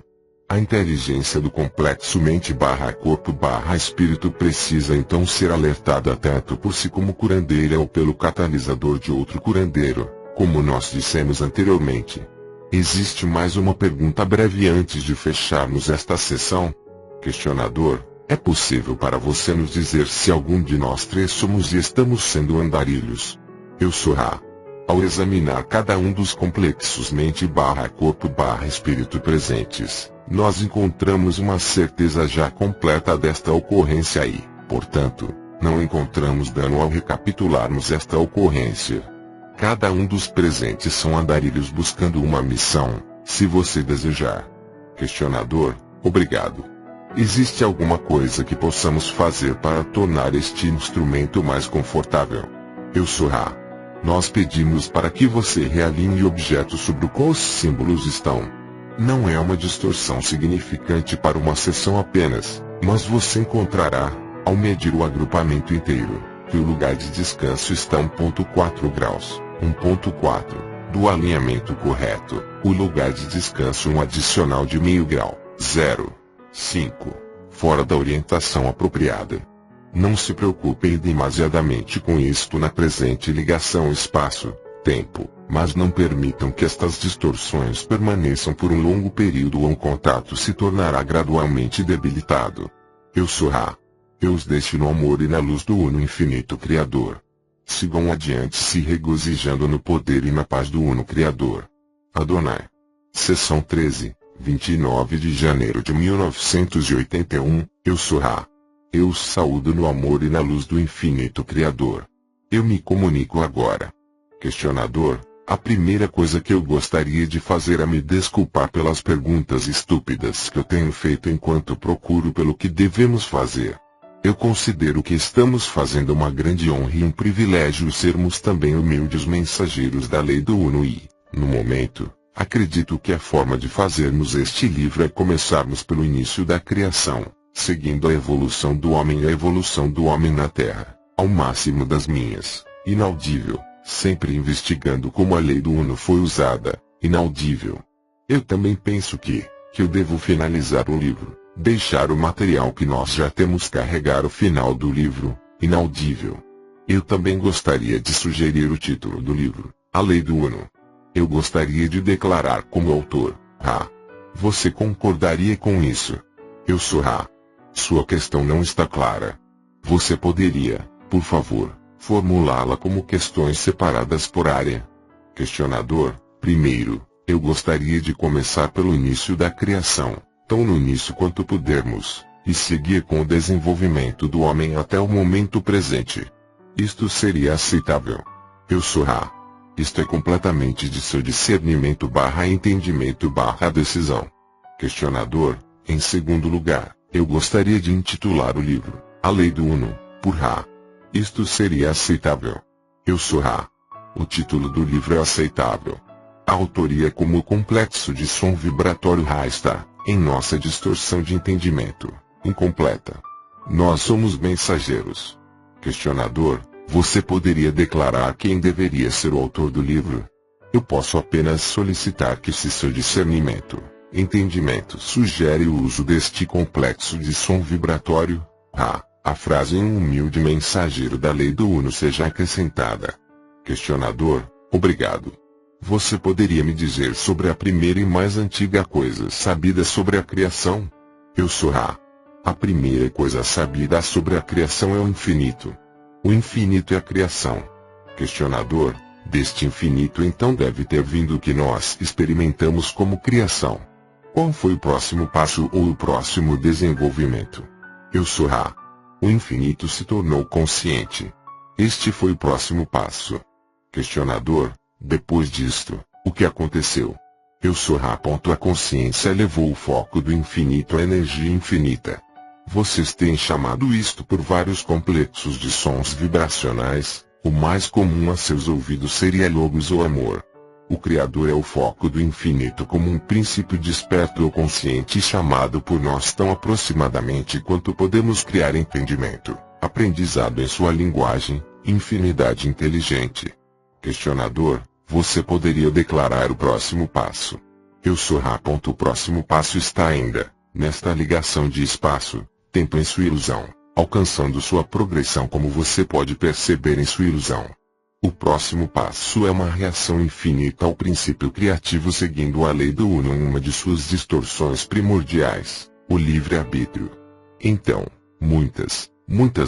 Speaker 2: A inteligência do complexo mente/corpo/espírito precisa então ser alertada tanto por si como curandeira ou pelo catalisador de outro curandeiro, como nós dissemos anteriormente. Existe mais uma pergunta breve antes de fecharmos esta sessão? Questionador: é possível para você nos dizer se algum de nós três somos e estamos sendo andarilhos? Eu sou Ra. Ao examinar cada um dos complexos mente/corpo/espírito presentes, nós encontramos uma certeza já completa desta ocorrência e, portanto, Não encontramos dano ao recapitularmos esta ocorrência. Cada um dos presentes são andarilhos buscando uma missão, se você desejar. Questionador: obrigado. Existe alguma coisa que possamos fazer para tornar este instrumento mais confortável? Eu sou Ra. Nós pedimos para que você realinhe objetos sobre os quais os símbolos estão. Não é uma distorção significante para uma seção apenas, mas você encontrará, ao medir o agrupamento inteiro, que o lugar de descanso está 1.4 graus, 1.4, do alinhamento correto, o lugar de descanso um adicional de meio grau, 0,5, fora da orientação apropriada. Não se preocupem demasiadamente com isto na presente ligação espaço-tempo, mas não permitam que estas distorções permaneçam por um longo período ou um contato se tornará gradualmente debilitado. Eu sou Ra. Eu os deixo no amor e na luz do Uno Infinito Criador. Sigam adiante se regozijando no poder e na paz do Uno Criador. Adonai. Seção 13, 29 de janeiro de 1981, eu sou Ra. Eu os saúdo no amor e na luz do Infinito Criador. Eu me comunico agora. Questionador: a primeira coisa que eu gostaria de fazer é me desculpar pelas perguntas estúpidas que eu tenho feito enquanto procuro pelo que devemos fazer. Eu considero que estamos fazendo uma grande honra e um privilégio sermos também humildes mensageiros da lei do Uno e, no momento, acredito que a forma de fazermos este livro é começarmos pelo início da criação, seguindo a evolução do homem e a evolução do homem na Terra, ao máximo das minhas, inaudível, sempre investigando como a lei do Uno foi usada, inaudível. Eu também penso que eu devo finalizar o livro, deixar o material que nós já temos carregar o final do livro, inaudível. Eu também gostaria de sugerir o título do livro, A Lei do Uno. Eu gostaria de declarar como autor, Ra. Você concordaria com isso? Eu sou Ra. Sua questão não está clara. Você poderia, por favor, formulá-la como questões separadas por área? Questionador: primeiro, eu gostaria de começar pelo início da criação, tão no início quanto pudermos, e seguir com o desenvolvimento do homem até o momento presente. Isto seria aceitável? Eu sou Ra. Isto é completamente de seu discernimento / entendimento / decisão. Questionador: em segundo lugar, eu gostaria de intitular o livro, A Lei do Uno, por Ra. Isto seria aceitável? Eu sou Ra. O título do livro é aceitável. A autoria como o complexo de som vibratório Ra está, em nossa distorção de entendimento, incompleta. Nós somos mensageiros. Questionador: você poderia declarar quem deveria ser o autor do livro? Eu posso apenas solicitar que, se seu discernimento, entendimento sugere o uso deste complexo de som vibratório, Ra, a frase em um humilde mensageiro da lei do Uno seja acrescentada. Questionador: obrigado. Você poderia me dizer sobre a primeira e mais antiga coisa sabida sobre a criação? Eu sou Ra. A primeira coisa sabida sobre a criação é o infinito. O infinito é a criação. Questionador: deste infinito então deve ter vindo o que nós experimentamos como criação. Qual foi o próximo passo ou o próximo desenvolvimento? Eu sou Ra. O infinito se tornou consciente. Este foi o próximo passo. Questionador: depois disto, o que aconteceu? Eu sou Ra. A consciência elevou o foco do infinito à energia infinita. Vocês têm chamado isto por vários complexos de sons vibracionais. O mais comum a seus ouvidos seria logos ou amor. O Criador é o foco do infinito como um princípio desperto ou consciente chamado por nós tão aproximadamente quanto podemos criar entendimento, aprendizado em sua linguagem, infinidade inteligente. Questionador: você poderia declarar o próximo passo? Eu sou Ra. O próximo passo está ainda, nesta ligação de espaço, tempo em sua ilusão, alcançando sua progressão como você pode perceber em sua ilusão. O próximo passo é uma reação infinita ao princípio criativo seguindo a lei do Uno em uma de suas distorções primordiais, o livre-arbítrio. Então, muitas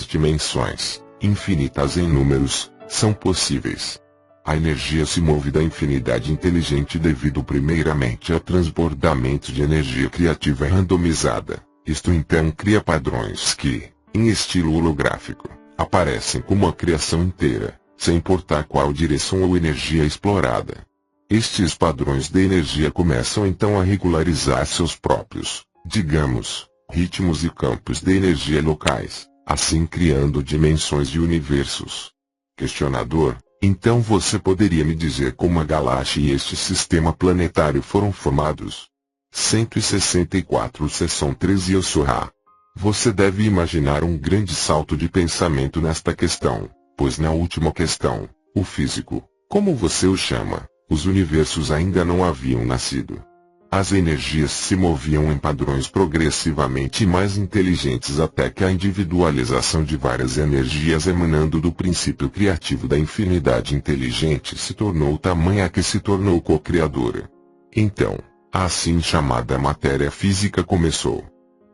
Speaker 2: dimensões, infinitas em números, são possíveis. A energia se move da infinidade inteligente devido primeiramente ao transbordamento de energia criativa randomizada. Isto então cria padrões que, em estilo holográfico, aparecem como a criação inteira, sem importar qual direção ou energia explorada. Estes padrões de energia começam então a regularizar seus próprios, digamos, ritmos e campos de energia locais, assim criando dimensões de universos. Questionador: então você poderia me dizer como a galáxia e este sistema planetário foram formados? 164 Seção 13 Eu sou Ra. Você deve imaginar um grande salto de pensamento nesta questão, pois na última questão, o físico, como você o chama, os universos ainda não haviam nascido. As energias se moviam em padrões progressivamente mais inteligentes até que a individualização de várias energias emanando do princípio criativo da infinidade inteligente se tornou tamanha que se tornou co-criadora. Então, a assim chamada matéria física começou.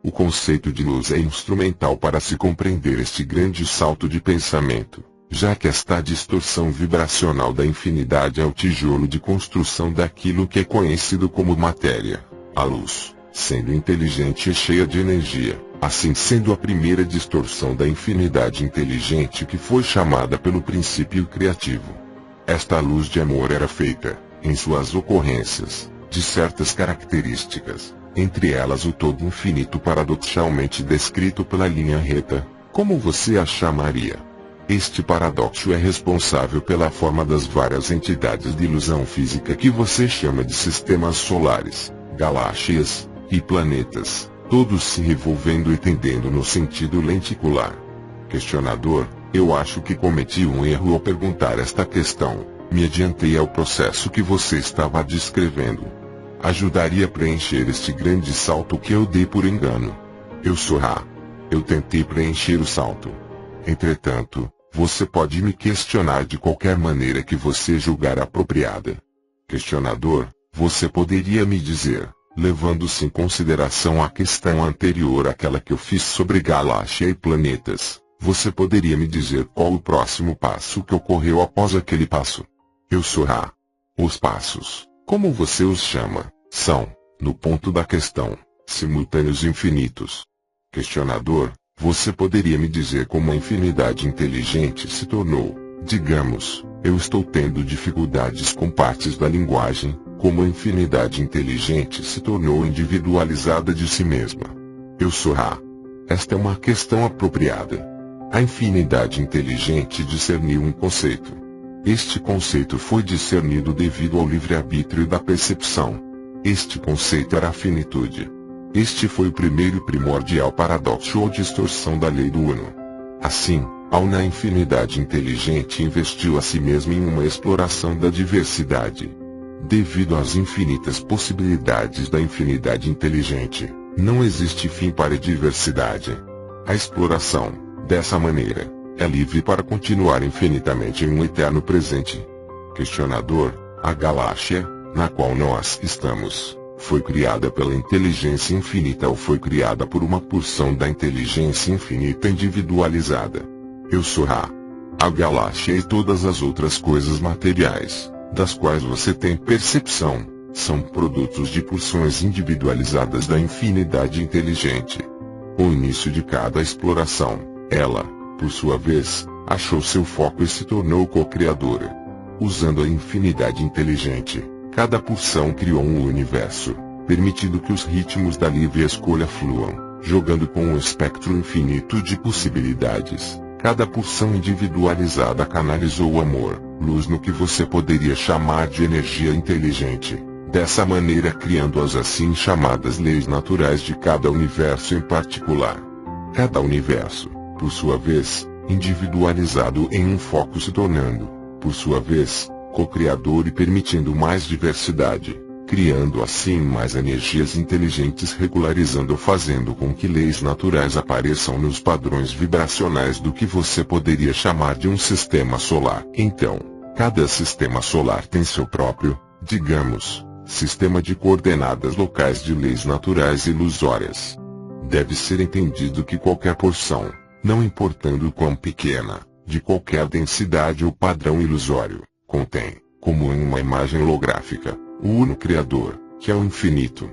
Speaker 2: O conceito de luz é instrumental para se compreender este grande salto de pensamento, já que esta distorção vibracional da infinidade é o tijolo de construção daquilo que é conhecido como matéria. A luz, sendo inteligente e cheia de energia, assim sendo a primeira distorção da infinidade inteligente que foi chamada pelo princípio criativo. Esta luz de amor era feita, em suas ocorrências, de certas características, entre elas o todo infinito paradoxalmente descrito pela linha reta, como você a chamaria. Este paradoxo é responsável pela forma das várias entidades de ilusão física que você chama de sistemas solares, galáxias e planetas, todos se revolvendo e tendendo no sentido lenticular. Questionador: eu acho que cometi um erro ao perguntar esta questão, me adiantei ao processo que você estava descrevendo. Ajudaria a preencher este grande salto que eu dei por engano. Eu sou Ra. Eu tentei preencher o salto. Entretanto, você pode me questionar de qualquer maneira que você julgar apropriada. Questionador: você poderia me dizer, levando-se em consideração a questão anterior àquela que eu fiz sobre galáxia e planetas, você poderia me dizer qual o próximo passo que ocorreu após aquele passo? Eu sou Ra. Os passos, como você os chama, são, no ponto da questão, simultâneos infinitos. Questionador: você poderia me dizer como a infinidade inteligente se tornou, digamos, eu estou tendo dificuldades com partes da linguagem, como a infinidade inteligente se tornou individualizada de si mesma? Eu sou Ra. Esta é uma questão apropriada. A infinidade inteligente discerniu um conceito. Este conceito foi discernido devido ao livre-arbítrio da percepção. Este conceito era a finitude. Este foi o primeiro e primordial paradoxo ou distorção da lei do Uno. Assim, a una infinidade inteligente investiu a si mesma em uma exploração da diversidade. Devido às infinitas possibilidades da infinidade inteligente, não existe fim para a diversidade. A exploração, dessa maneira, é livre para continuar infinitamente em um eterno presente. Questionador: a galáxia, na qual nós estamos, foi criada pela inteligência infinita ou foi criada por uma porção da inteligência infinita individualizada? Eu sou Ra. A galáxia e todas as outras coisas materiais, das quais você tem percepção, são produtos de porções individualizadas da infinidade inteligente. O início de cada exploração, ela, por sua vez, achou seu foco e se tornou co-criadora. Usando a infinidade inteligente, cada porção criou um universo, permitindo que os ritmos da livre escolha fluam, jogando com um espectro infinito de possibilidades. Cada porção individualizada canalizou o amor, luz no que você poderia chamar de energia inteligente, dessa maneira criando as assim chamadas leis naturais de cada universo em particular. Cada universo, por sua vez, individualizado em um foco se tornando, por sua vez, co-criador e permitindo mais diversidade, criando assim mais energias inteligentes regularizando ou fazendo com que leis naturais apareçam nos padrões vibracionais do que você poderia chamar de um sistema solar. Então, cada sistema solar tem seu próprio, digamos, sistema de coordenadas locais de leis naturais ilusórias. Deve ser entendido que qualquer porção, não importando quão pequena, de qualquer densidade ou padrão ilusório, contém, como em uma imagem holográfica, o Uno Criador, que é o infinito.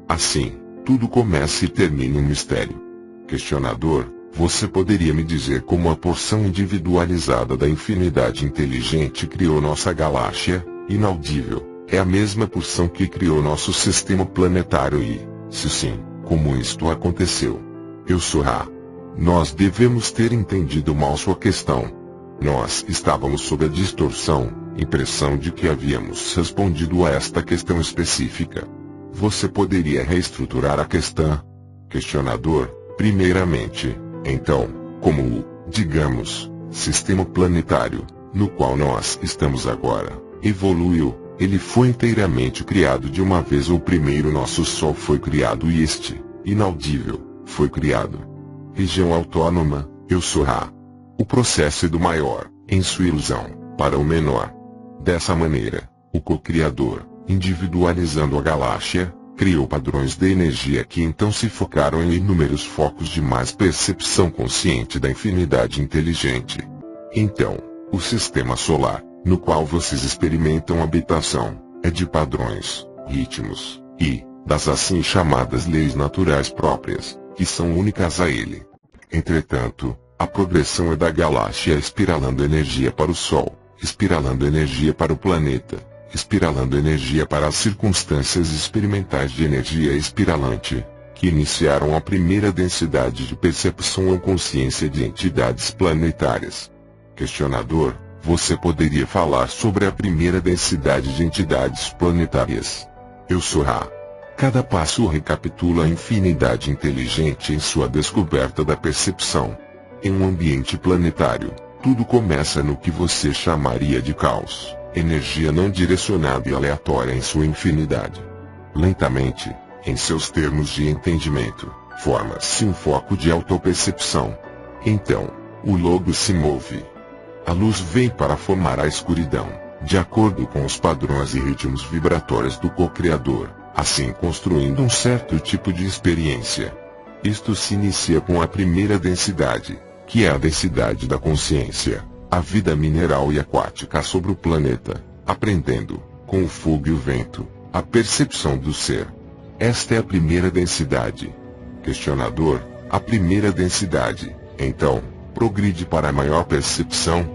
Speaker 2: Assim, tudo começa e termina em mistério. Questionador: Você poderia me dizer como a porção individualizada da infinidade inteligente criou nossa galáxia, inaudível, é a mesma porção que criou nosso sistema planetário e, se sim, como isto aconteceu? Eu sou Ra. Nós devemos ter entendido mal sua questão. Nós estávamos sob a distorção, impressão de que havíamos respondido a esta questão específica. Você poderia reestruturar a questão? Questionador, primeiramente, então, como o, digamos, sistema planetário, no qual nós estamos agora, evoluiu, ele foi inteiramente criado de uma vez ou primeiro nosso Sol foi criado e este, inaudível, foi criado. Região autônoma, eu sou Ra. O processo é do maior, em sua ilusão, para o menor. Dessa maneira, o co-criador, individualizando a galáxia, criou padrões de energia que então se focaram em inúmeros focos de mais percepção consciente da infinidade inteligente. Então, o sistema solar, no qual vocês experimentam habitação, é de padrões, ritmos, e, das assim chamadas leis naturais próprias, que são únicas a ele. Entretanto, a progressão é da galáxia espiralando energia para o Sol, espiralando energia para o planeta, espiralando energia para as circunstâncias experimentais de energia espiralante, que iniciaram a primeira densidade de percepção ou consciência de entidades planetárias. Questionador, você poderia falar sobre a primeira densidade de entidades planetárias? Eu sou Ra. Cada passo recapitula a infinidade inteligente em sua descoberta da percepção. Em um ambiente planetário, tudo começa no que você chamaria de caos, energia não direcionada e aleatória em sua infinidade. Lentamente, em seus termos de entendimento, forma-se um foco de autopercepção. Então, o logo se move. A luz vem para formar a escuridão, de acordo com os padrões e ritmos vibratórios do co-criador, assim construindo um certo tipo de experiência. Isto se inicia com a primeira densidade, que é a densidade da consciência, a vida mineral e aquática sobre o planeta, aprendendo, com o fogo e o vento, a percepção do ser. Esta é a primeira densidade. Questionador, a primeira densidade, então, progride para a maior percepção,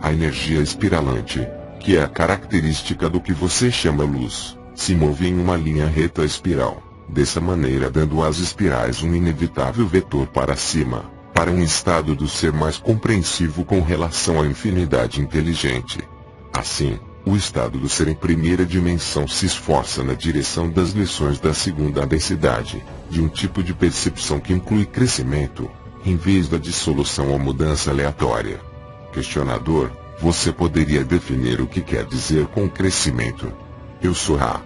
Speaker 2: a energia espiralante, que é a característica do que você chama luz, se move em uma linha reta espiral, dessa maneira dando às espirais um inevitável vetor para cima, para um estado do ser mais compreensivo com relação à infinidade inteligente. Assim, o estado do ser em primeira dimensão se esforça na direção das lições da segunda densidade, de um tipo de percepção que inclui crescimento, em vez da dissolução ou mudança aleatória. Questionador, você poderia definir o que quer dizer com crescimento? Eu sou Ra.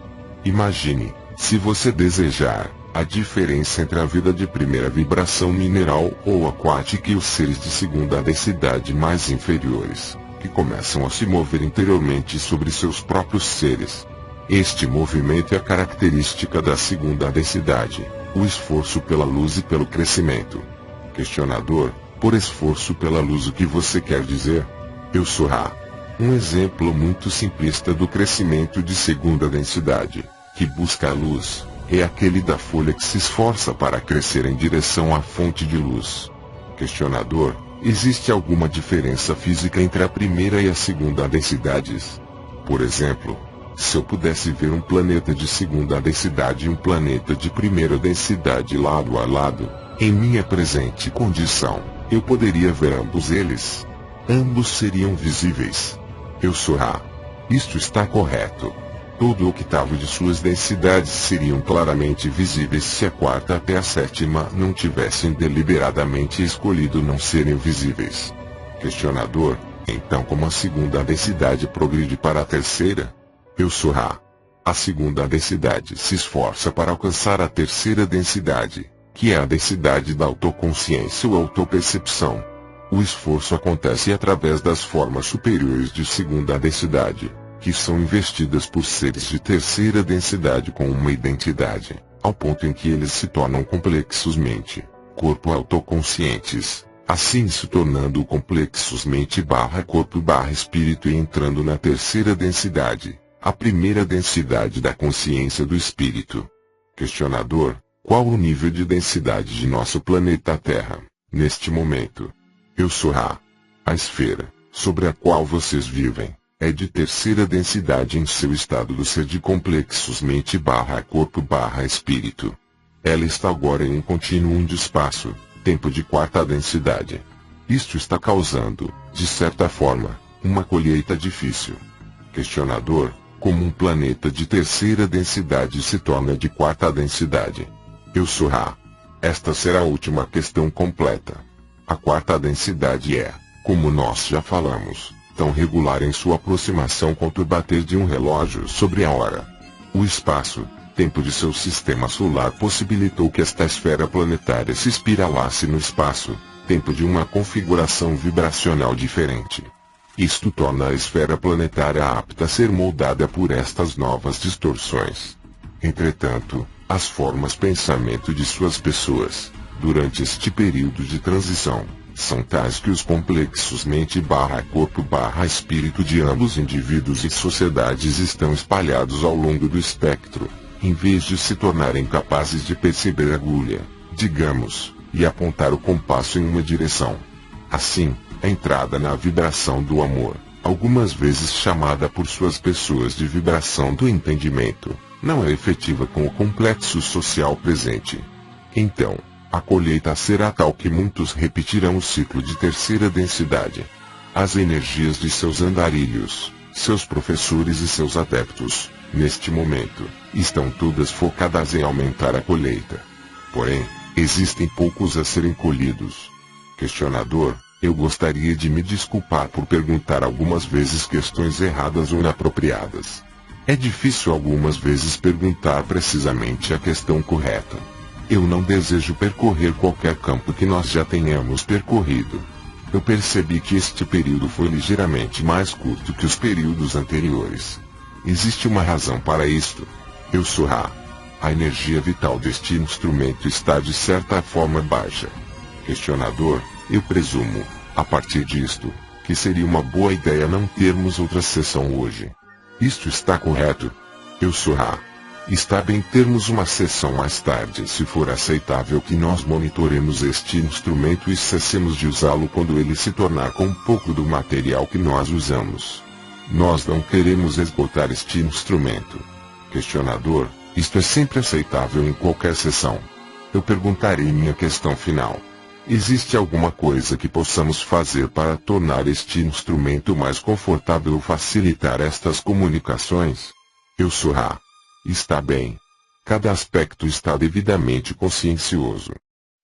Speaker 2: Imagine, se você desejar, a diferença entre a vida de primeira vibração mineral ou aquática e os seres de segunda densidade mais inferiores, que começam a se mover interiormente sobre seus próprios seres. Este movimento é a característica da segunda densidade, o esforço pela luz e pelo crescimento. Questionador, por esforço pela luz o que você quer dizer? Eu sou Ra. Um exemplo muito simplista do crescimento de segunda densidade, que busca a luz, é aquele da folha que se esforça para crescer em direção à fonte de luz. Questionador, existe alguma diferença física entre a primeira e a segunda densidades? Por exemplo, se eu pudesse ver um planeta de segunda densidade e um planeta de primeira densidade lado a lado, em minha presente condição, eu poderia ver ambos eles. Ambos seriam visíveis. Eu sou Ra. Isto está correto. Todo o octavo de suas densidades seriam claramente visíveis se a quarta até a sétima não tivessem deliberadamente escolhido não serem visíveis. Questionador, então como a segunda densidade progride para a terceira? Eu sou Ra. A segunda densidade se esforça para alcançar a terceira densidade, que é a densidade da autoconsciência ou autopercepção. O esforço acontece através das formas superiores de segunda densidade, que são investidas por seres de terceira densidade com uma identidade, ao ponto em que eles se tornam complexos mente, corpo autoconscientes, assim se tornando complexos mente / corpo / espírito e entrando na terceira densidade, a primeira densidade da consciência do espírito. Questionador, qual o nível de densidade de nosso planeta Terra? Neste momento, eu sou Ra. A esfera, sobre a qual vocês vivem, é de terceira densidade em seu estado do ser de complexos mente/corpo/espírito. Ela está agora em um continuum de espaço, tempo de quarta densidade. Isto está causando, de certa forma, uma colheita difícil. Questionador: como um planeta de terceira densidade se torna de quarta densidade? Eu sou Ra. Esta será a última questão completa. A quarta densidade é, como nós já falamos, tão regular em sua aproximação quanto o bater de um relógio sobre a hora. O espaço, tempo de seu sistema solar possibilitou que esta esfera planetária se espiralasse no espaço, tempo de uma configuração vibracional diferente. Isto torna a esfera planetária apta a ser moldada por estas novas distorções. Entretanto, as formas pensamento de suas pessoas, durante este período de transição, são tais que os complexos mente/corpo/espírito de ambos indivíduos e sociedades estão espalhados ao longo do espectro, em vez de se tornarem capazes de perceber a agulha, digamos, e apontar o compasso em uma direção. Assim, a entrada na vibração do amor, algumas vezes chamada por suas pessoas de vibração do entendimento, não é efetiva com o complexo social presente. Então, a colheita será tal que muitos repetirão o ciclo de terceira densidade. As energias de seus andarilhos, seus professores e seus adeptos, neste momento, estão todas focadas em aumentar a colheita. Porém, existem poucos a serem colhidos. Questionador: eu gostaria de me desculpar por perguntar algumas vezes questões erradas ou inapropriadas. É difícil algumas vezes perguntar precisamente a questão correta. Eu não desejo percorrer qualquer campo que nós já tenhamos percorrido. Eu percebi que este período foi ligeiramente mais curto que os períodos anteriores. Existe uma razão para isto. Eu sou Ra. A energia vital deste instrumento está de certa forma baixa. Questionador: eu presumo, a partir disto, que seria uma boa ideia não termos outra sessão hoje. Isto está correto? Eu sou Ra. Está bem termos uma sessão mais tarde se for aceitável que nós monitoremos este instrumento e cessemos de usá-lo quando ele se tornar com um pouco do material que nós usamos. Nós não queremos esgotar este instrumento. Questionador: isto é sempre aceitável em qualquer sessão. Eu perguntarei minha questão final. Existe alguma coisa que possamos fazer para tornar este instrumento mais confortável ou facilitar estas comunicações? Eu sou Ra. Está bem. Cada aspecto está devidamente consciencioso.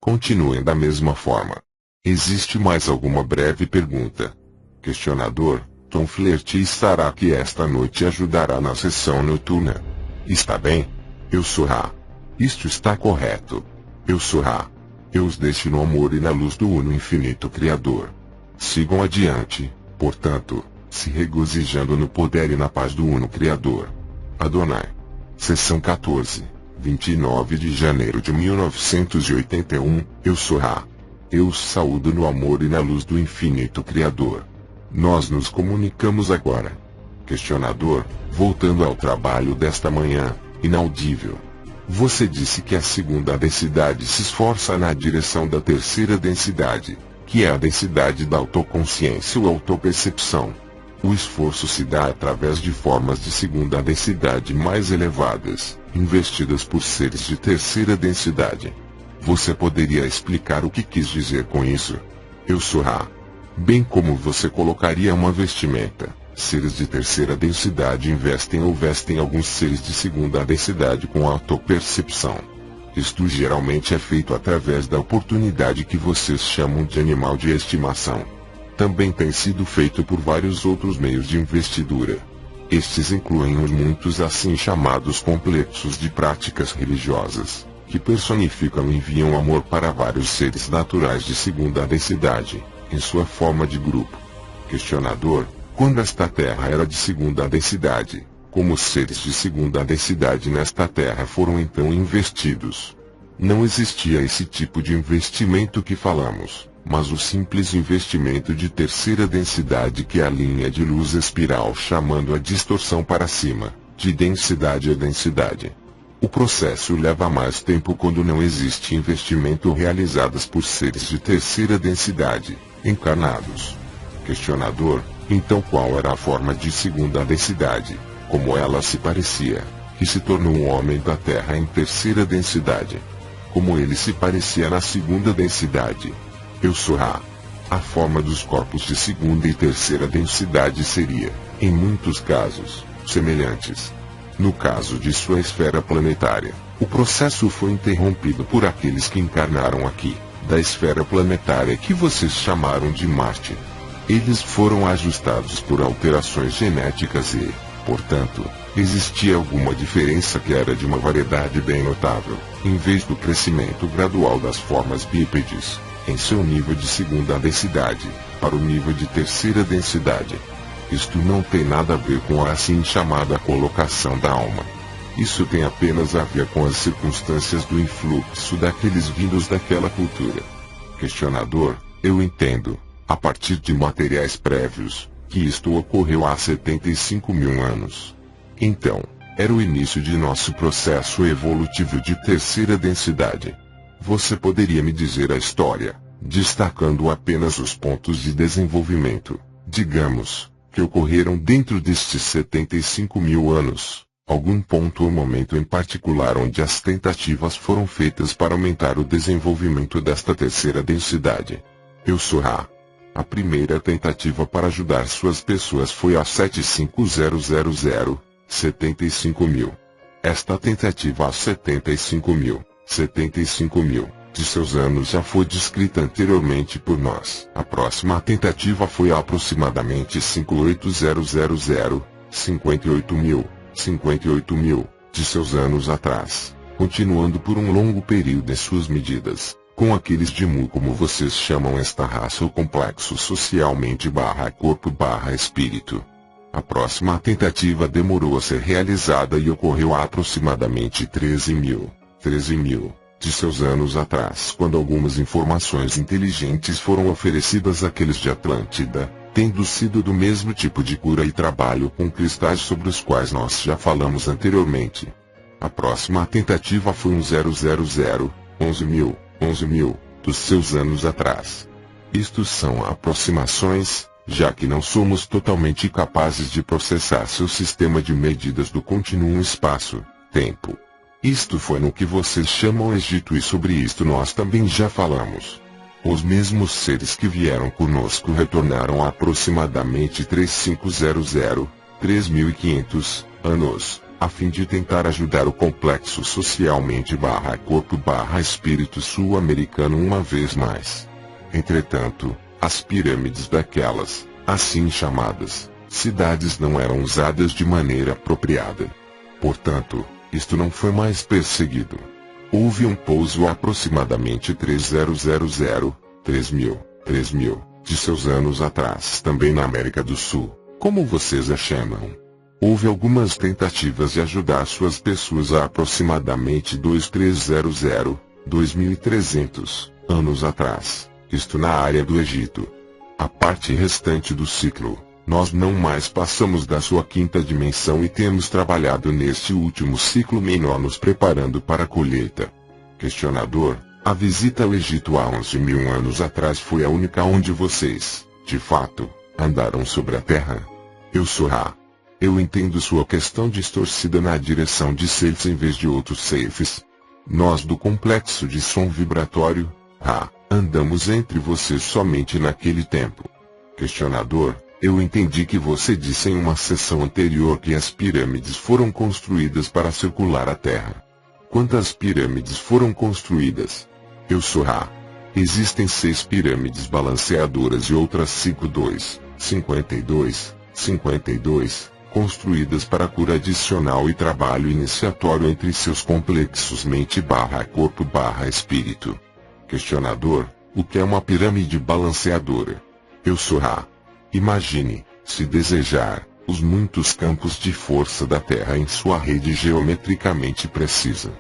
Speaker 2: Continuem da mesma forma. Existe mais alguma breve pergunta? Questionador: Tom Flaherty estará aqui esta noite e ajudará na sessão noturna. Está bem? Eu sou Ra. Isto está correto. Eu sou Ra. Eu os deixo no amor e na luz do Uno Infinito Criador. Sigam adiante, portanto, se regozijando no poder e na paz do Uno Criador. Adonai. Sessão 14, 29 de janeiro de 1981, eu sou Ra. Eu os saúdo no amor e na luz do Infinito Criador. Nós nos comunicamos agora. Questionador: voltando ao trabalho desta manhã, inaudível. Você disse que a segunda densidade se esforça na direção da terceira densidade, que é a densidade da autoconsciência ou autopercepção. O esforço se dá através de formas de segunda densidade mais elevadas, investidas por seres de terceira densidade. Você poderia explicar o que quis dizer com isso? Eu sou Ra. Bem como você colocaria uma vestimenta, seres de terceira densidade investem ou vestem alguns seres de segunda densidade com autopercepção. Isto geralmente é feito através da oportunidade que vocês chamam de animal de estimação. Também tem sido feito por vários outros meios de investidura. Estes incluem os muitos assim chamados complexos de práticas religiosas, que personificam e enviam amor para vários seres naturais de segunda densidade, em sua forma de grupo. Questionador: quando esta Terra era de segunda densidade, como os seres de segunda densidade nesta Terra foram então investidos? Não existia esse tipo de investimento que falamos, mas o simples investimento de terceira densidade que é a linha de luz espiral chamando a distorção para cima, de densidade a densidade. O processo leva mais tempo quando não existe investimento realizados por seres de terceira densidade, encarnados. Questionador: então qual era a forma de segunda densidade, como ela se parecia, que se tornou um homem da Terra em terceira densidade? Como ele se parecia na segunda densidade? Eu sou Ra. A forma dos corpos de segunda e terceira densidade seria, em muitos casos, semelhantes. No caso de sua esfera planetária, o processo foi interrompido por aqueles que encarnaram aqui, da esfera planetária que vocês chamaram de Marte. Eles foram ajustados por alterações genéticas e, portanto, existia alguma diferença que era de uma variedade bem notável, em vez do crescimento gradual das formas bípedes, em seu nível de segunda densidade, para o nível de terceira densidade. Isto não tem nada a ver com a assim chamada colocação da alma. Isso tem apenas a ver com as circunstâncias do influxo daqueles vindos daquela cultura. Questionador: eu entendo, a partir de materiais prévios, que isto ocorreu há 75 mil anos. Então, era o início de nosso processo evolutivo de terceira densidade. Você poderia me dizer a história, destacando apenas os pontos de desenvolvimento, digamos, que ocorreram dentro destes 75 mil anos, algum ponto ou momento em particular onde as tentativas foram feitas para aumentar o desenvolvimento desta terceira densidade? Eu sou Ra. A primeira tentativa para ajudar suas pessoas foi a 75000, 75 mil. Esta tentativa há 75 mil de seus anos já foi descrita anteriormente por nós. A próxima tentativa foi há aproximadamente 58000, 58 mil, de seus anos atrás, continuando por um longo período em suas medidas, com aqueles de Mu, como vocês chamam esta raça ou complexo socialmente corpo/espírito. A próxima tentativa demorou a ser realizada e ocorreu há aproximadamente 13 mil, de seus anos atrás, quando algumas informações inteligentes foram oferecidas àqueles de Atlântida, tendo sido do mesmo tipo de cura e trabalho com cristais sobre os quais nós já falamos anteriormente. A próxima tentativa foi um 11 mil, dos seus anos atrás. Isto são aproximações, já que não somos totalmente capazes de processar seu sistema de medidas do contínuo espaço-tempo. Isto foi no que vocês chamam Egito e sobre isto nós também já falamos. Os mesmos seres que vieram conosco retornaram há aproximadamente 3500, anos, a fim de tentar ajudar o complexo socialmente corpo/espírito sul-americano uma vez mais. Entretanto, as pirâmides daquelas, assim chamadas, cidades não eram usadas de maneira apropriada. Portanto, isto não foi mais perseguido. Houve um pouso há aproximadamente 3 mil, de seus anos atrás também na América do Sul, como vocês a chamam. Houve algumas tentativas de ajudar suas pessoas há aproximadamente 2300, anos atrás, isto na área do Egito. A parte restante do ciclo, nós não mais passamos da sua quinta dimensão e temos trabalhado neste último ciclo menor nos preparando para a colheita. Questionador: a visita ao Egito há 11 mil anos atrás foi a única onde vocês, de fato, andaram sobre a Terra? Eu sou Ra. Eu entendo sua questão distorcida na direção de seres em vez de outros seres. Nós do complexo de som vibratório, Ra, andamos entre vocês somente naquele tempo. Questionador: eu entendi que você disse em uma sessão anterior que as pirâmides foram construídas para circular a Terra. Quantas pirâmides foram construídas? Eu sou Ra. Existem 6 pirâmides balanceadoras e outras 52, construídas para cura adicional e trabalho iniciatório entre seus complexos mente/corpo/espírito. Questionador: o que é uma pirâmide balanceadora? Eu sou Ra. Imagine, se desejar, os muitos campos de força da Terra em sua rede geometricamente precisa.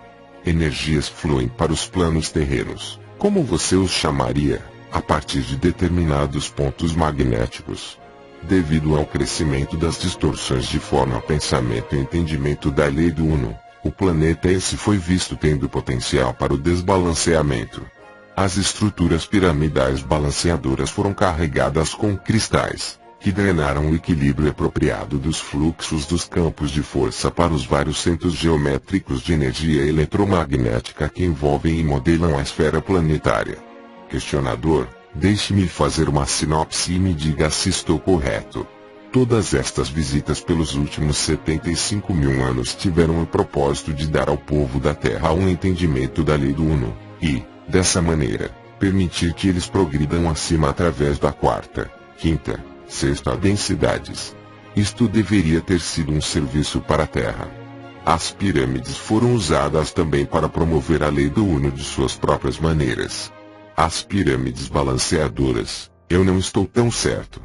Speaker 2: Energias fluem para os planos terrenos, como você os chamaria, a partir de determinados pontos magnéticos. Devido ao crescimento das distorções de forma pensamento e entendimento da lei do Uno, O planeta esse foi visto tendo potencial para o desbalanceamento. As estruturas piramidais balanceadoras foram carregadas com cristais, que drenaram o equilíbrio apropriado dos fluxos dos campos de força para os vários centros geométricos de energia eletromagnética que envolvem e modelam a esfera planetária. Questionador: deixe-me fazer uma sinopse e me diga se estou correto. Todas estas visitas pelos últimos 75 mil anos tiveram o propósito de dar ao povo da Terra um entendimento da lei do Uno, e, dessa maneira, permitir que eles progridam acima através da quarta, quinta, sexta densidades. Isto deveria ter sido um serviço para a Terra. As pirâmides foram usadas também para promover a lei do Uno de suas próprias maneiras. As pirâmides balanceadoras, eu não estou tão certo.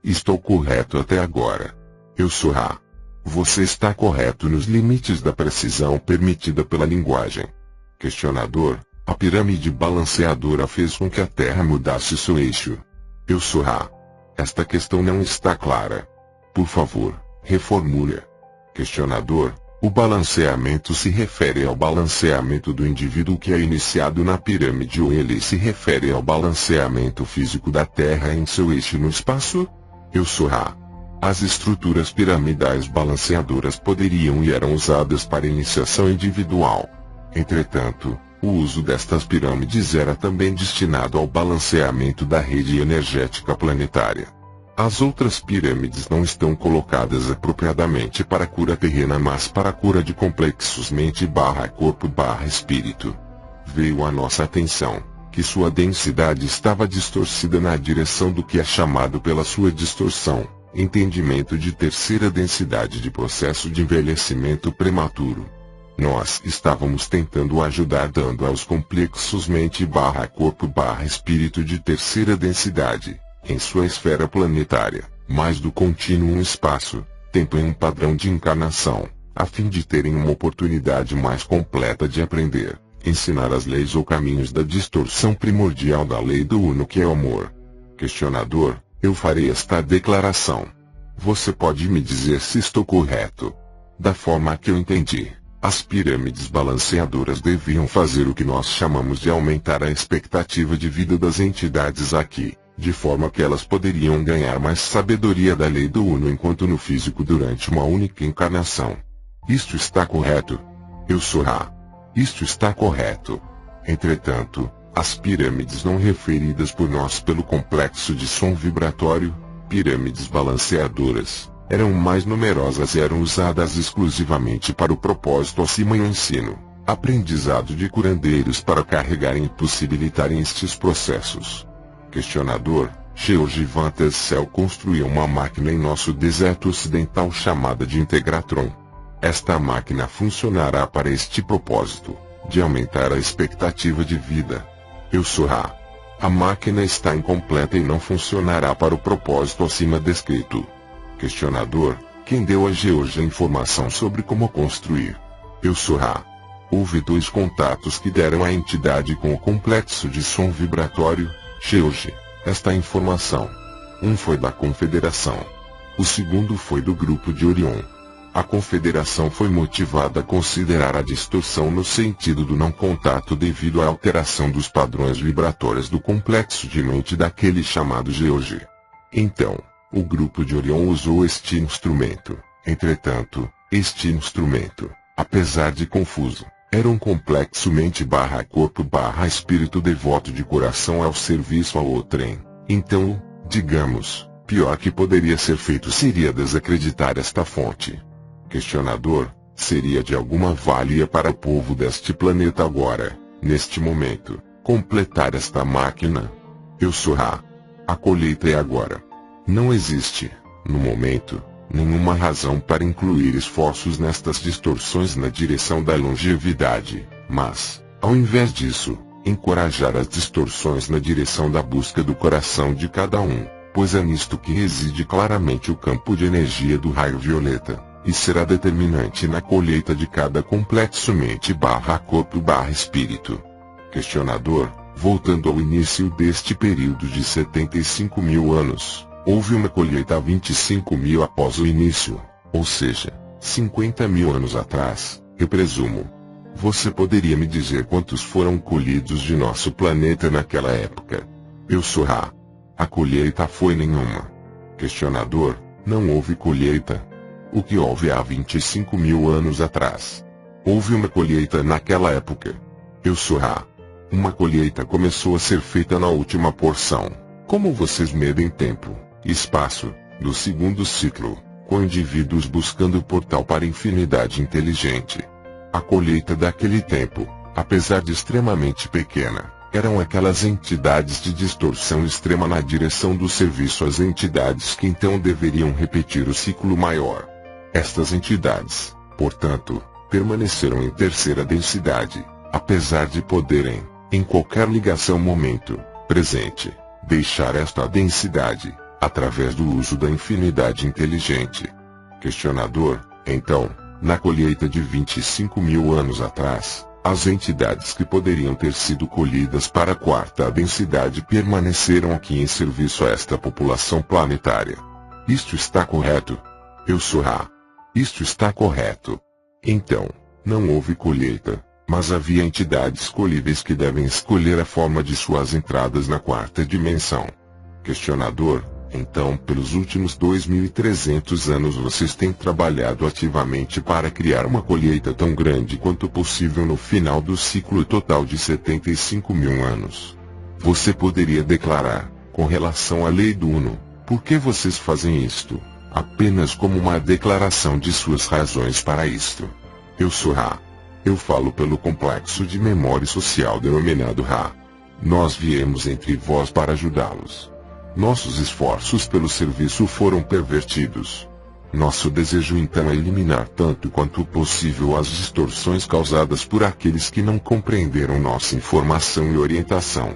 Speaker 2: Estou correto até agora. Eu sou Ra. Você está correto nos limites da precisão permitida pela linguagem. Questionador: a pirâmide balanceadora fez com que a Terra mudasse seu eixo. Eu sou Ra. Esta questão não está clara. Por favor, reformule. Questionador: o balanceamento se refere ao balanceamento do indivíduo que é iniciado na pirâmide ou ele se refere ao balanceamento físico da Terra em seu eixo no espaço? Eu sou Ra. As estruturas piramidais balanceadoras poderiam e eram usadas para iniciação individual. Entretanto, o uso destas pirâmides era também destinado ao balanceamento da rede energética planetária. As outras pirâmides não estão colocadas apropriadamente para a cura terrena, mas para a cura de complexos mente/corpo/espírito. Veio à nossa atenção que sua densidade estava distorcida na direção do que é chamado pela sua distorção, entendimento de terceira densidade de processo de envelhecimento prematuro. Nós estávamos tentando ajudar dando aos complexos mente/corpo/espírito de terceira densidade, em sua esfera planetária, mais do contínuo espaço, tempo em um padrão de encarnação, a fim de terem uma oportunidade mais completa de aprender, ensinar as leis ou caminhos da distorção primordial da lei do Uno que é o amor. Questionador: eu farei esta declaração. Você pode me dizer se estou correto? Da forma que eu entendi, as pirâmides balanceadoras deviam fazer o que nós chamamos de aumentar a expectativa de vida das entidades aqui, de forma que elas poderiam ganhar mais sabedoria da lei do Uno enquanto no físico durante uma única encarnação. Isto está correto? Eu sou Ra. Isto está correto. Entretanto, as pirâmides não referidas por nós pelo complexo de som vibratório, pirâmides balanceadoras, eram mais numerosas e eram usadas exclusivamente para o propósito acima em ensino, aprendizado de curandeiros para carregarem e possibilitarem estes processos. Questionador: George Van Tassel construiu uma máquina em nosso deserto ocidental chamada de Integratron. Esta máquina funcionará para este propósito, de aumentar a expectativa de vida. Eu sou Ra. A máquina está incompleta e não funcionará para o propósito acima descrito. Questionador: quem deu a George a informação sobre como construir? Eu sou Ra. Houve 2 contatos que deram à entidade com o complexo de som vibratório, George, esta informação. Um foi da Confederação. O segundo foi do Grupo de Orion. A Confederação foi motivada a considerar a distorção no sentido do não contato devido à alteração dos padrões vibratórios do complexo de mente daquele chamado George. Então, o Grupo de Orion usou este instrumento. Entretanto, este instrumento, apesar de confuso, era um complexo mente/corpo/espírito devoto de coração ao serviço ao outrem. Então, digamos, pior que poderia ser feito seria desacreditar esta fonte. Questionador: seria de alguma valia para o povo deste planeta agora, neste momento, completar esta máquina? Eu sou Ra. A colheita é agora. Não existe, no momento, nenhuma razão para incluir esforços nestas distorções na direção da longevidade, mas, ao invés disso, encorajar as distorções na direção da busca do coração de cada um, pois é nisto que reside claramente o campo de energia do raio violeta, e será determinante na colheita de cada complexo mente/corpo/espírito. Questionador: voltando ao início deste período de 75 mil anos, houve uma colheita há 25 mil após o início, ou seja, 50 mil anos atrás, Eu presumo. Você poderia me dizer quantos foram colhidos de nosso planeta naquela época? Eu sou Ra. A colheita foi nenhuma. Questionador, não houve colheita. O que houve há 25 mil anos atrás? Houve uma colheita naquela época. Eu sou Ra. Uma colheita começou a ser feita na última porção. Como vocês medem tempo, espaço, do segundo ciclo, com indivíduos buscando o portal para a infinidade inteligente. A colheita daquele tempo, apesar de extremamente pequena, eram aquelas entidades de distorção extrema na direção do serviço às entidades que então deveriam repetir o ciclo maior. Estas entidades, portanto, permaneceram em terceira densidade, apesar de poderem, em qualquer ligação momento presente, deixar esta densidade, através do uso da infinidade inteligente. Questionador, então, na colheita de 25 mil anos atrás, as entidades que poderiam ter sido colhidas para a quarta densidade permaneceram aqui em serviço a esta população planetária. Isto está correto? Eu sou Ra. Isto está correto. Então, não houve colheita, mas havia entidades colhíveis que devem escolher a forma de suas entradas na quarta dimensão. Questionador, então pelos últimos 2.300 anos vocês têm trabalhado ativamente para criar uma colheita tão grande quanto possível no final do ciclo total de 75 mil anos. Você poderia declarar, com relação à lei do Uno, por que vocês fazem isto, apenas como uma declaração de suas razões para isto? Eu sou Ra. Eu falo pelo complexo de memória social denominado Ra. Nós viemos entre vós para ajudá-los. Nossos esforços pelo serviço foram pervertidos. Nosso desejo então é eliminar tanto quanto possível as distorções causadas por aqueles que não compreenderam nossa informação e orientação.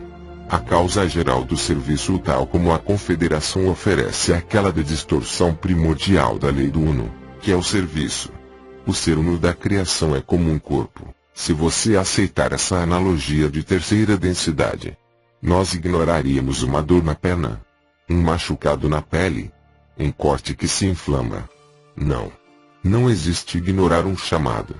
Speaker 2: A causa geral do serviço, tal como a Confederação oferece, é aquela de distorção primordial da lei do Uno, que é o serviço. O ser uno da criação é como um corpo, se você aceitar essa analogia de terceira densidade. Nós ignoraríamos uma dor na perna, um machucado na pele, um corte que se inflama. Não. Não existe ignorar um chamado.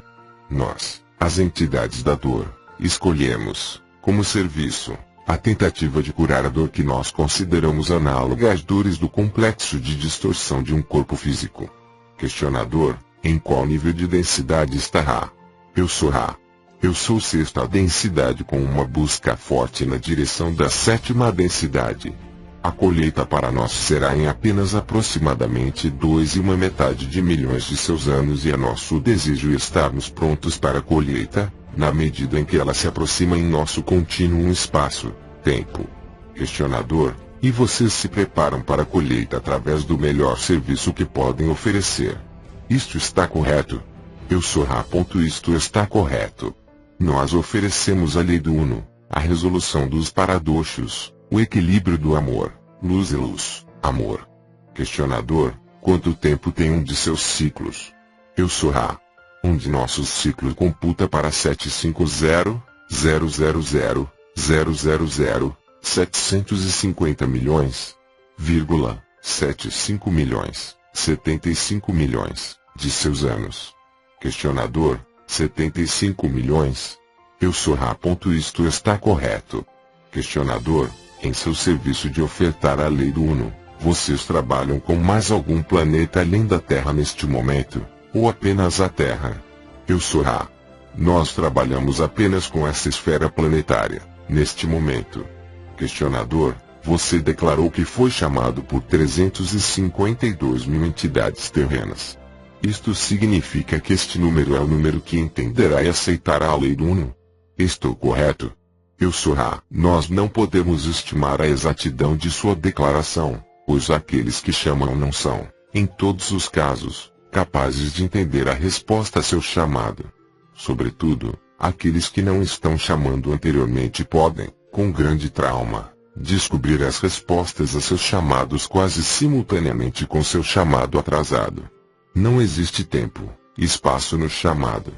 Speaker 2: Nós, as entidades da dor, escolhemos, como serviço, a tentativa de curar a dor que nós consideramos análoga às dores do complexo de distorção de um corpo físico. Questionador, em qual nível de densidade está Ra? Eu sou Ra. Eu sou sexta densidade com uma busca forte na direção da sétima densidade. A colheita para nós será em apenas aproximadamente 2,1 de milhões de seus anos e é nosso desejo estarmos prontos para a colheita, na medida em que ela se aproxima em nosso contínuo espaço-tempo. Questionador, e vocês se preparam para a colheita através do melhor serviço que podem oferecer? Isto está correto? Eu sou Ra. Isto está correto. Nós oferecemos a lei do Uno, a resolução dos paradoxos, o equilíbrio do amor, luz e luz, amor. Questionador, quanto tempo tem um de seus ciclos? Eu sou Ra. Um de nossos ciclos computa para 750.000.750 milhões, 75 milhões, 75 milhões, de seus anos. Questionador, 75 milhões? Eu sou Ra. Isto está correto. Questionador, em seu serviço de ofertar a lei do Uno, vocês trabalham com mais algum planeta além da Terra neste momento, ou apenas a Terra? Eu sou Ra. Nós trabalhamos apenas com essa esfera planetária, neste momento. Questionador, você declarou que foi chamado por 352 mil entidades terrenas. Isto significa que este número é o número que entenderá e aceitará a lei do Uno? Estou correto? Eu sou Ra. Nós não podemos estimar a exatidão de sua declaração, pois aqueles que chamam não são, em todos os casos, capazes de entender a resposta a seu chamado. Sobretudo, aqueles que não estão chamando anteriormente podem, com grande trauma, descobrir as respostas a seus chamados quase simultaneamente com seu chamado atrasado. Não existe tempo, espaço no chamado.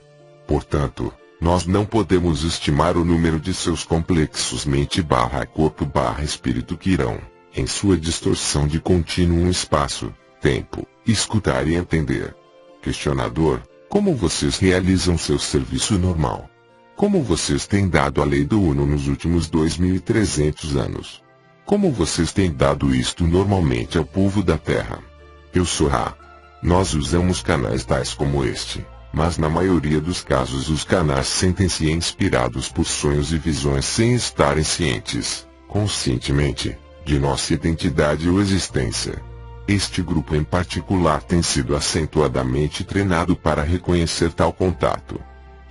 Speaker 2: Portanto, nós não podemos estimar o número de seus complexos mente/corpo/espírito que irão, em sua distorção de contínuo espaço, tempo, escutar e entender. Questionador, Como vocês realizam seu serviço normal? Como vocês têm dado a lei do Uno nos últimos 2.300 anos? Como vocês têm dado isto normalmente ao povo da Terra? Eu sou Ra. Nós usamos canais tais como este, mas na maioria dos casos os canais sentem-se inspirados por sonhos e visões sem estarem cientes, conscientemente, de nossa identidade ou existência. Este grupo em particular tem sido acentuadamente treinado para reconhecer tal contato.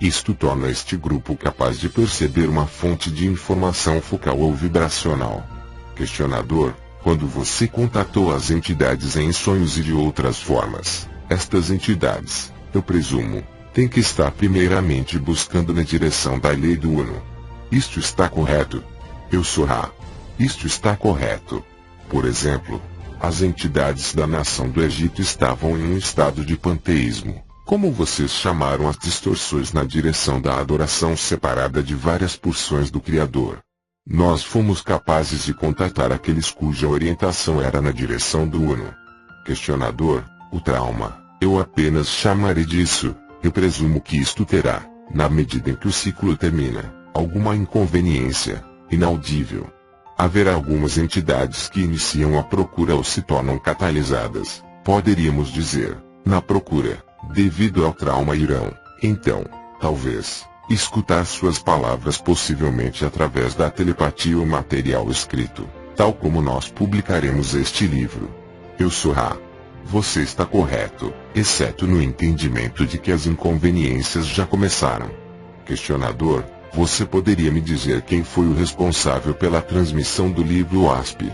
Speaker 2: Isto torna este grupo capaz de perceber uma fonte de informação focal ou vibracional. Questionador: quando você contatou as entidades em sonhos e de outras formas, estas entidades, eu presumo, têm que estar primeiramente buscando na direção da lei do Uno. Isto está correto? Eu sou Ra. Isto está correto. Por exemplo, as entidades da nação do Egito estavam em um estado de panteísmo, como vocês chamaram as distorções na direção da adoração separada de várias porções do Criador. Nós fomos capazes de contatar aqueles cuja orientação era na direção do Uno. Questionador: o trauma, eu apenas chamarei disso, eu presumo que isto terá, na medida em que o ciclo termina, alguma inconveniência, inaudível. Haverá algumas entidades que iniciam a procura ou se tornam catalisadas, poderíamos dizer, na procura, devido ao trauma irão, então, talvez, escutar suas palavras possivelmente através da telepatia ou material escrito, tal como nós publicaremos este livro. Eu sou Ra. Você está correto, exceto no entendimento de que as inconveniências já começaram. Questionador: você poderia me dizer quem foi o responsável pela transmissão do livro WASP?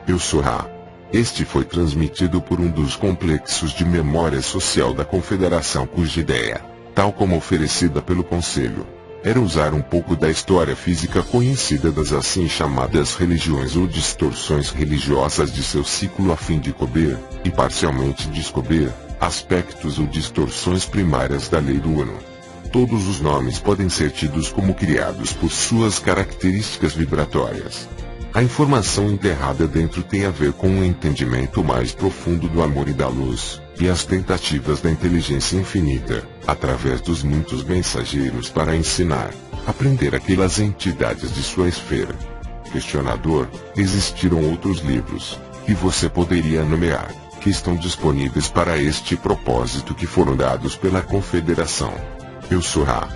Speaker 2: Eu sou Ra. Este foi transmitido por um dos complexos de memória social da Confederação cuja ideia, tal como oferecida pelo Conselho, era usar um pouco da história física conhecida das assim chamadas religiões ou distorções religiosas de seu ciclo a fim de cobrir, e parcialmente descobrir, aspectos ou distorções primárias da lei do Uno. Todos os nomes podem ser tidos como criados por suas características vibratórias. A informação enterrada dentro tem a ver com um entendimento mais profundo do amor e da luz, e as tentativas da inteligência infinita, através dos muitos mensageiros para ensinar, aprender aquelas entidades de sua esfera. Questionador: existiram outros livros, que você poderia nomear, que estão disponíveis para este propósito que foram dados pela Confederação? Eu sou Ra.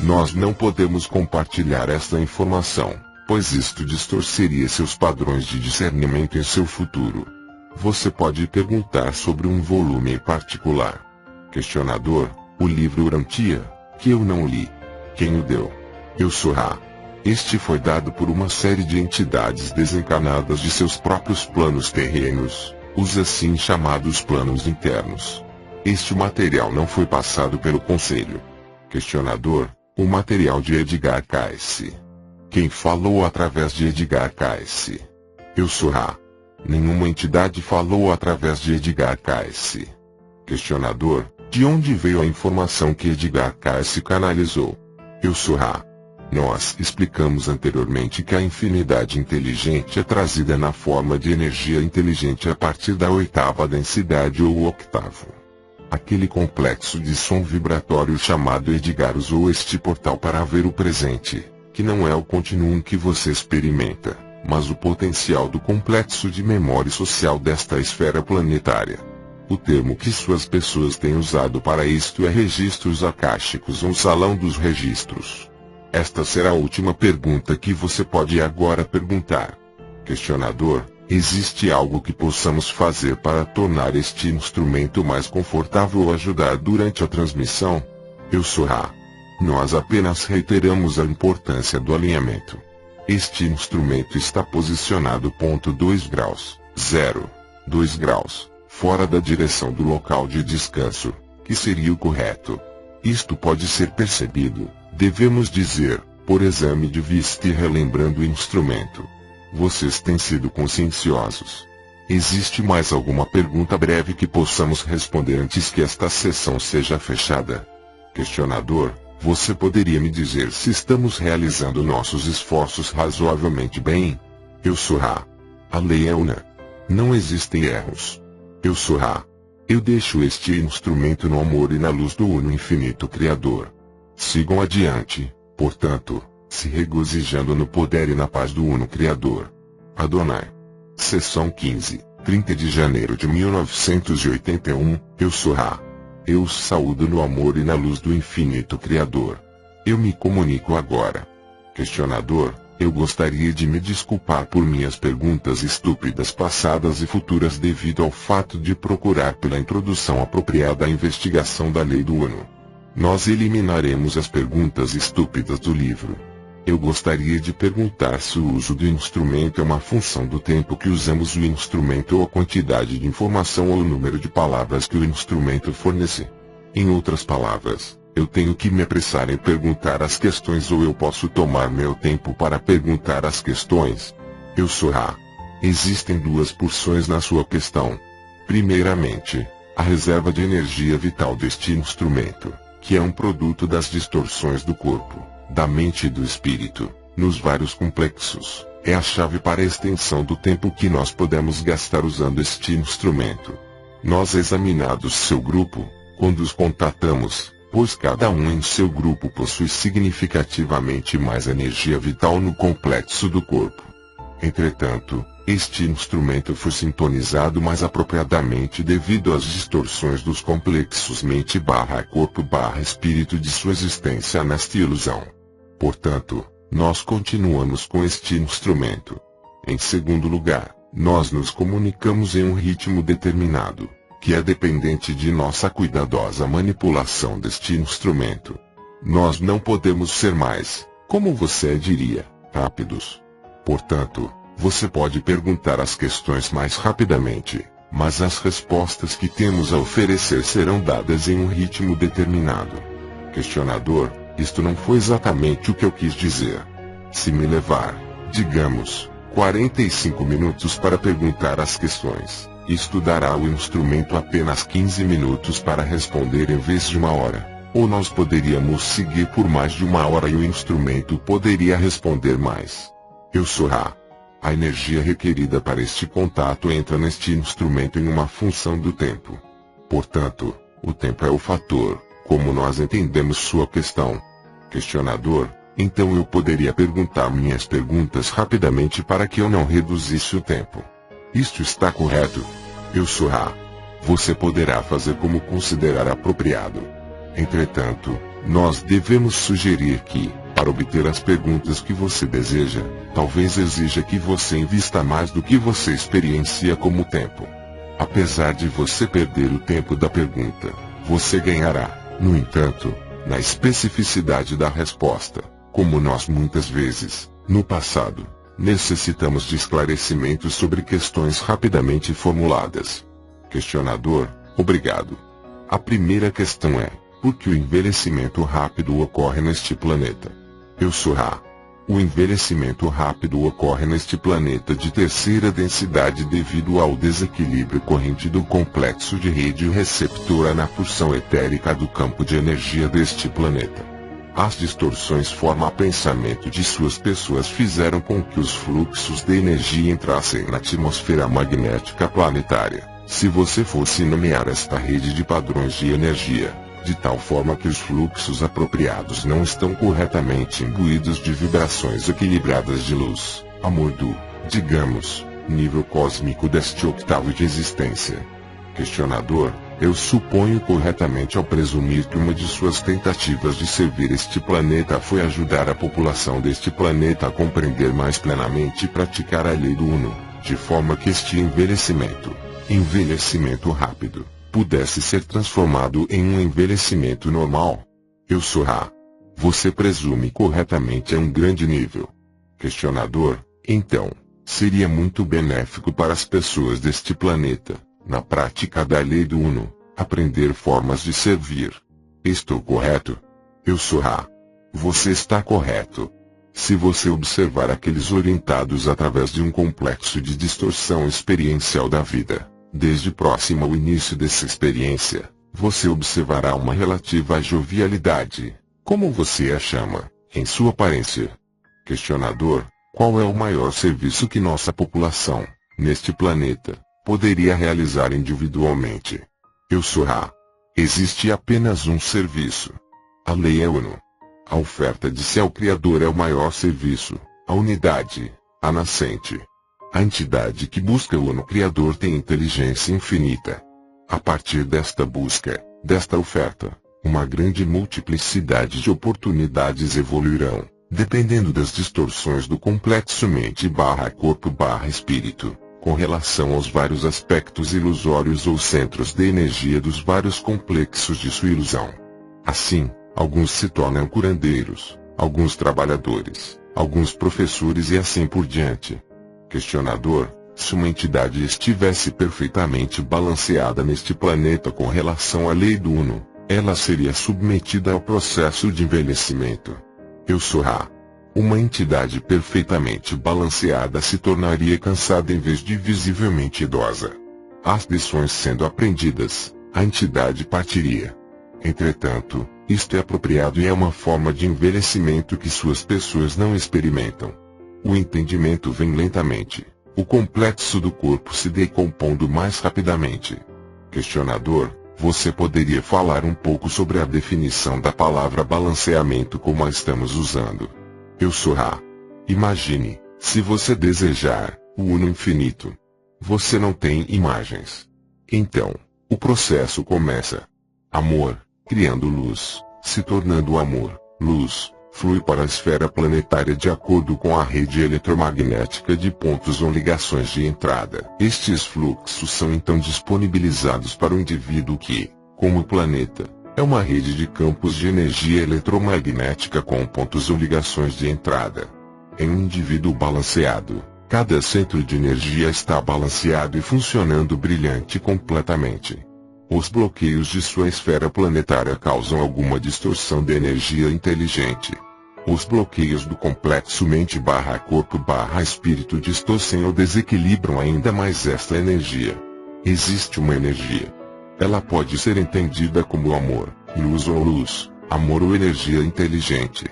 Speaker 2: Nós não podemos compartilhar esta informação, pois isto distorceria seus padrões de discernimento em seu futuro. Você pode perguntar sobre um volume em particular. Questionador: o livro Urantia, que eu não li. Quem o deu? Eu sou Ra. Este foi dado por uma série de entidades desencarnadas de seus próprios planos terrenos, os assim chamados planos internos. Este material não foi passado pelo Conselho. Questionador: o material de Edgar Cayce. Quem falou através de Edgar Cayce? Eu sou Ra. Nenhuma entidade falou através de Edgar Cayce. Questionador: de onde veio a informação que Edgar Cayce canalizou? Eu sou Ra. Nós explicamos anteriormente que a infinidade inteligente é trazida na forma de energia inteligente a partir da oitava densidade ou octavo. Aquele complexo de som vibratório chamado Edgar usou este portal para ver o presente, que não é o continuum que você experimenta, mas o potencial do complexo de memória social desta esfera planetária. O termo que suas pessoas têm usado para isto é registros akáshicos ou salão dos registros. Esta será a última pergunta que você pode agora perguntar. Questionador: existe algo que possamos fazer para tornar este instrumento mais confortável ou ajudar durante a transmissão? Eu sou Ra. Nós apenas reiteramos a importância do alinhamento. Este instrumento está posicionado 2 graus, 2 graus, fora da direção do local de descanso, que seria o correto. Isto pode ser percebido, devemos dizer, por exame de vista e relembrando o instrumento. Vocês têm sido conscienciosos. Existe mais alguma pergunta breve que possamos responder antes que esta sessão seja fechada? Questionador: você poderia me dizer se estamos realizando nossos esforços razoavelmente bem? Eu sou Ra. A lei é una. Não existem erros. Eu sou Ra. Eu deixo este instrumento no amor e na luz do Uno Infinito Criador. Sigam adiante, portanto, se regozijando no poder e na paz do Uno Criador. Adonai. Seção 15, 30 de janeiro de 1981, eu sou Ra. Eu os saúdo no amor e na luz do Infinito Criador. Eu me comunico agora. Questionador, eu gostaria de me desculpar por minhas perguntas estúpidas passadas e futuras devido ao fato de procurar pela introdução apropriada à investigação da lei do Uno. Nós eliminaremos as perguntas estúpidas do livro. Eu gostaria de perguntar se o uso do instrumento é uma função do tempo que usamos o instrumento ou a quantidade de informação ou o número de palavras que o instrumento fornece. Em outras palavras, eu tenho que me apressar em perguntar as questões ou eu posso tomar meu tempo para perguntar as questões? Eu sou Ra. Existem duas porções na sua questão. Primeiramente, a reserva de energia vital deste instrumento, que é um produto das distorções do corpo, da mente e do espírito, nos vários complexos, é a chave para a extensão do tempo que nós podemos gastar usando este instrumento. Nós examinados seu grupo, quando os contatamos, pois cada um em seu grupo possui significativamente mais energia vital no complexo do corpo. Entretanto, este instrumento foi sintonizado mais apropriadamente devido às distorções dos complexos mente/corpo/espírito de sua existência nesta ilusão. Portanto, nós continuamos com este instrumento. Em segundo lugar, nós nos comunicamos em um ritmo determinado, que é dependente de nossa cuidadosa manipulação deste instrumento. Nós não podemos ser mais, como você diria, rápidos. Portanto, você pode perguntar as questões mais rapidamente, mas as respostas que temos a oferecer serão dadas em um ritmo determinado. Questionador, isto não foi exatamente o que eu quis dizer. Se me levar, digamos, 45 minutos para perguntar as questões, isto dará ao instrumento apenas 15 minutos para responder em vez de 1 hora. Ou nós poderíamos seguir por mais de 1 hora e o instrumento poderia responder mais. Eu sou Ra. A energia requerida para este contato entra neste instrumento em uma função do tempo. Portanto, o tempo é o fator, como nós entendemos sua questão. Questionador, então eu poderia perguntar minhas perguntas rapidamente para que eu não reduzisse o tempo. Isto está correto? Eu sou Ra. Você poderá fazer como considerar apropriado. Entretanto, nós devemos sugerir que, para obter as perguntas que você deseja, talvez exija que você invista mais do que você experiencia como tempo. Apesar de você perder o tempo da pergunta, você ganhará, no entanto, na especificidade da resposta, como nós muitas vezes, no passado, necessitamos de esclarecimentos sobre questões rapidamente formuladas. Questionador, obrigado. A primeira questão é: por que o envelhecimento rápido ocorre neste planeta? Eu sou Ra. O envelhecimento rápido ocorre neste planeta de terceira densidade devido ao desequilíbrio corrente do complexo de rede receptora na porção etérica do campo de energia deste planeta. As distorções forma-pensamento de suas pessoas fizeram com que os fluxos de energia entrassem na atmosfera magnética planetária, se você fosse nomear esta rede de padrões de energia, de tal forma que os fluxos apropriados não estão corretamente imbuídos de vibrações equilibradas de luz, amor do, digamos, nível cósmico deste octavo de existência. Questionador, eu suponho corretamente ao presumir que uma de suas tentativas de servir este planeta foi ajudar a população deste planeta a compreender mais plenamente e praticar a lei do Uno, de forma que este envelhecimento rápido, pudesse ser transformado em um envelhecimento normal. Eu sou Ra. Você presume corretamente a um grande nível. Questionador, então, seria muito benéfico para as pessoas deste planeta, na prática da lei do Uno, aprender formas de servir. Estou correto? Eu sou Ra. Você está correto. Se você observar aqueles orientados através de um complexo de distorção experiencial da vida, desde próximo ao início dessa experiência, você observará uma relativa jovialidade, como você a chama, em sua aparência. Questionador, qual é o maior serviço que nossa população, neste planeta, poderia realizar individualmente? Eu sou Ra. Existe apenas um serviço. A lei é uno. A oferta de si ao Criador é o maior serviço. A unidade, a nascente. A entidade que busca o uno Criador tem inteligência infinita. A partir desta busca, desta oferta, uma grande multiplicidade de oportunidades evoluirão, dependendo das distorções do complexo mente/corpo/espírito, com relação aos vários aspectos ilusórios ou centros de energia dos vários complexos de sua ilusão. Assim, alguns se tornam curandeiros, alguns trabalhadores, alguns professores e assim por diante. Questionador: se uma entidade estivesse perfeitamente balanceada neste planeta com relação à lei do Uno, ela seria submetida ao processo de envelhecimento. Eu sou Ra. Uma entidade perfeitamente balanceada se tornaria cansada em vez de visivelmente idosa. As lições sendo aprendidas, a entidade partiria. Entretanto, isto é apropriado e é uma forma de envelhecimento que suas pessoas não experimentam. O entendimento vem lentamente, o complexo do corpo se decompondo mais rapidamente. Questionador: você poderia falar um pouco sobre a definição da palavra balanceamento como a estamos usando? Eu sou Ra. Imagine, se você desejar, o Uno infinito. Você não tem imagens. Então, o processo começa. Amor, criando luz, se tornando amor, luz, flui para a esfera planetária de acordo com a rede eletromagnética de pontos ou ligações de entrada. Estes fluxos são então disponibilizados para o indivíduo que, como o planeta, é uma rede de campos de energia eletromagnética com pontos ou ligações de entrada. Em um indivíduo balanceado, cada centro de energia está balanceado e funcionando brilhante completamente. Os bloqueios de sua esfera planetária causam alguma distorção de energia inteligente. Os bloqueios do complexo mente/corpo/espírito distorcem ou desequilibram ainda mais esta energia. Existe uma energia. Ela pode ser entendida como amor, luz, amor ou energia inteligente.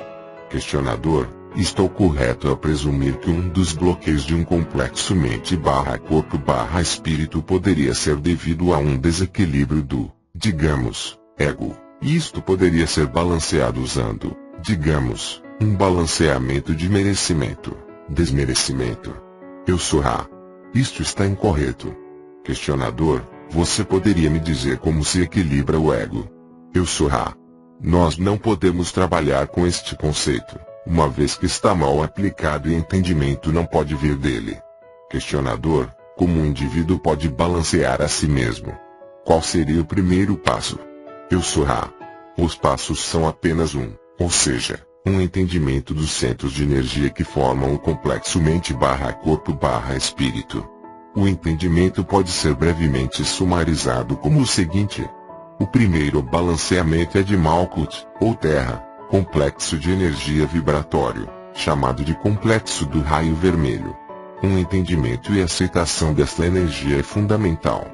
Speaker 2: Questionador: estou correto a presumir que um dos bloqueios de um complexo mente/corpo/espírito poderia ser devido a um desequilíbrio do, digamos, ego, e isto poderia ser balanceado usando, digamos, um balanceamento de merecimento, desmerecimento. Eu sou Ra. Isto está incorreto. Questionador: você poderia me dizer como se equilibra o ego? Eu sou Ra. Nós não podemos trabalhar com este conceito, uma vez que está mal aplicado e entendimento não pode vir dele. Questionador: como um indivíduo pode balancear a si mesmo? Qual seria o primeiro passo? Eu sou Ra. Os passos são apenas um, ou seja, um entendimento dos centros de energia que formam o complexo mente/corpo/espírito. O entendimento pode ser brevemente sumarizado como o seguinte: o primeiro balanceamento é de Malkuth, ou Terra, complexo de energia vibratório, chamado de complexo do raio vermelho. Um entendimento e aceitação desta energia é fundamental.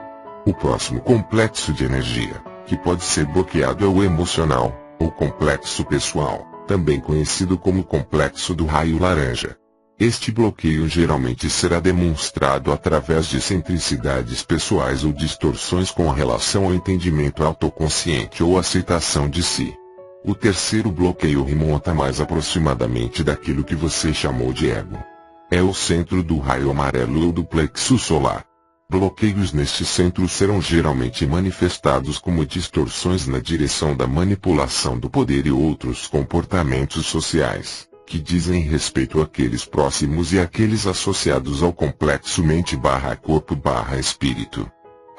Speaker 2: O próximo complexo de energia, que pode ser bloqueado, é o emocional, ou complexo pessoal, também conhecido como complexo do raio laranja. Este bloqueio geralmente será demonstrado através de excentricidades pessoais ou distorções com relação ao entendimento autoconsciente ou aceitação de si. O terceiro bloqueio remonta mais aproximadamente daquilo que você chamou de ego. É o centro do raio amarelo ou do plexo solar. Bloqueios neste centro serão geralmente manifestados como distorções na direção da manipulação do poder e outros comportamentos sociais, que dizem respeito àqueles próximos e àqueles associados ao complexo mente/corpo/espírito.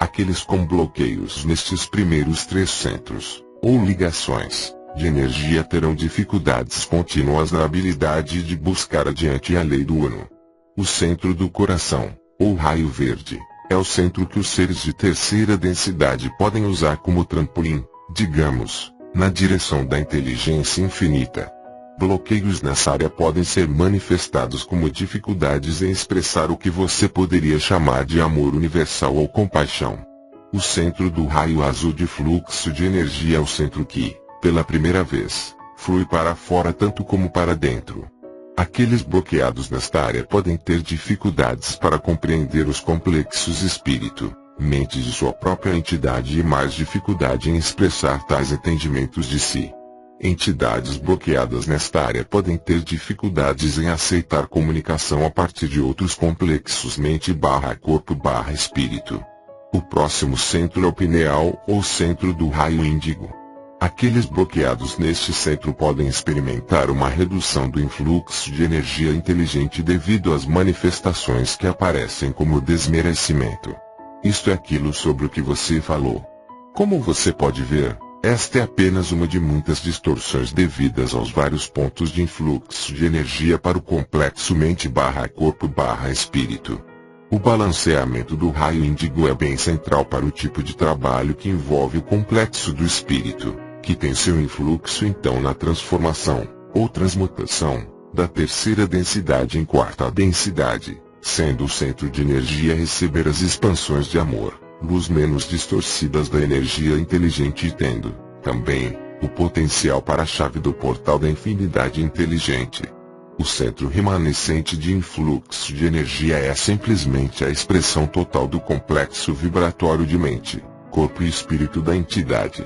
Speaker 2: Aqueles com bloqueios nestes primeiros três centros, ou ligações, de energia terão dificuldades contínuas na habilidade de buscar adiante a lei do Uno. O centro do coração, ou raio verde, é o centro que os seres de terceira densidade podem usar como trampolim, digamos, na direção da inteligência infinita. Bloqueios nessa área podem ser manifestados como dificuldades em expressar o que você poderia chamar de amor universal ou compaixão. O centro do raio azul de fluxo de energia é o centro que, pela primeira vez, flui para fora tanto como para dentro. Aqueles bloqueados nesta área podem ter dificuldades para compreender os complexos espírito, mente de sua própria entidade e mais dificuldade em expressar tais entendimentos de si. Entidades bloqueadas nesta área podem ter dificuldades em aceitar comunicação a partir de outros complexos mente/corpo/espírito. O próximo centro é o pineal, ou centro do raio índigo. Aqueles bloqueados neste centro podem experimentar uma redução do influxo de energia inteligente devido às manifestações que aparecem como desmerecimento. Isto é aquilo sobre o que você falou. Como você pode ver, esta é apenas uma de muitas distorções devidas aos vários pontos de influxo de energia para o complexo mente/corpo/espírito. O balanceamento do raio índigo é bem central para o tipo de trabalho que envolve o complexo do espírito, que tem seu influxo então na transformação, ou transmutação, da terceira densidade em quarta densidade, sendo o centro de energia receber as expansões de amor, luz menos distorcidas da energia inteligente e tendo, também, o potencial para a chave do portal da infinidade inteligente. O centro remanescente de influxo de energia é simplesmente a expressão total do complexo vibratório de mente, corpo e espírito da entidade.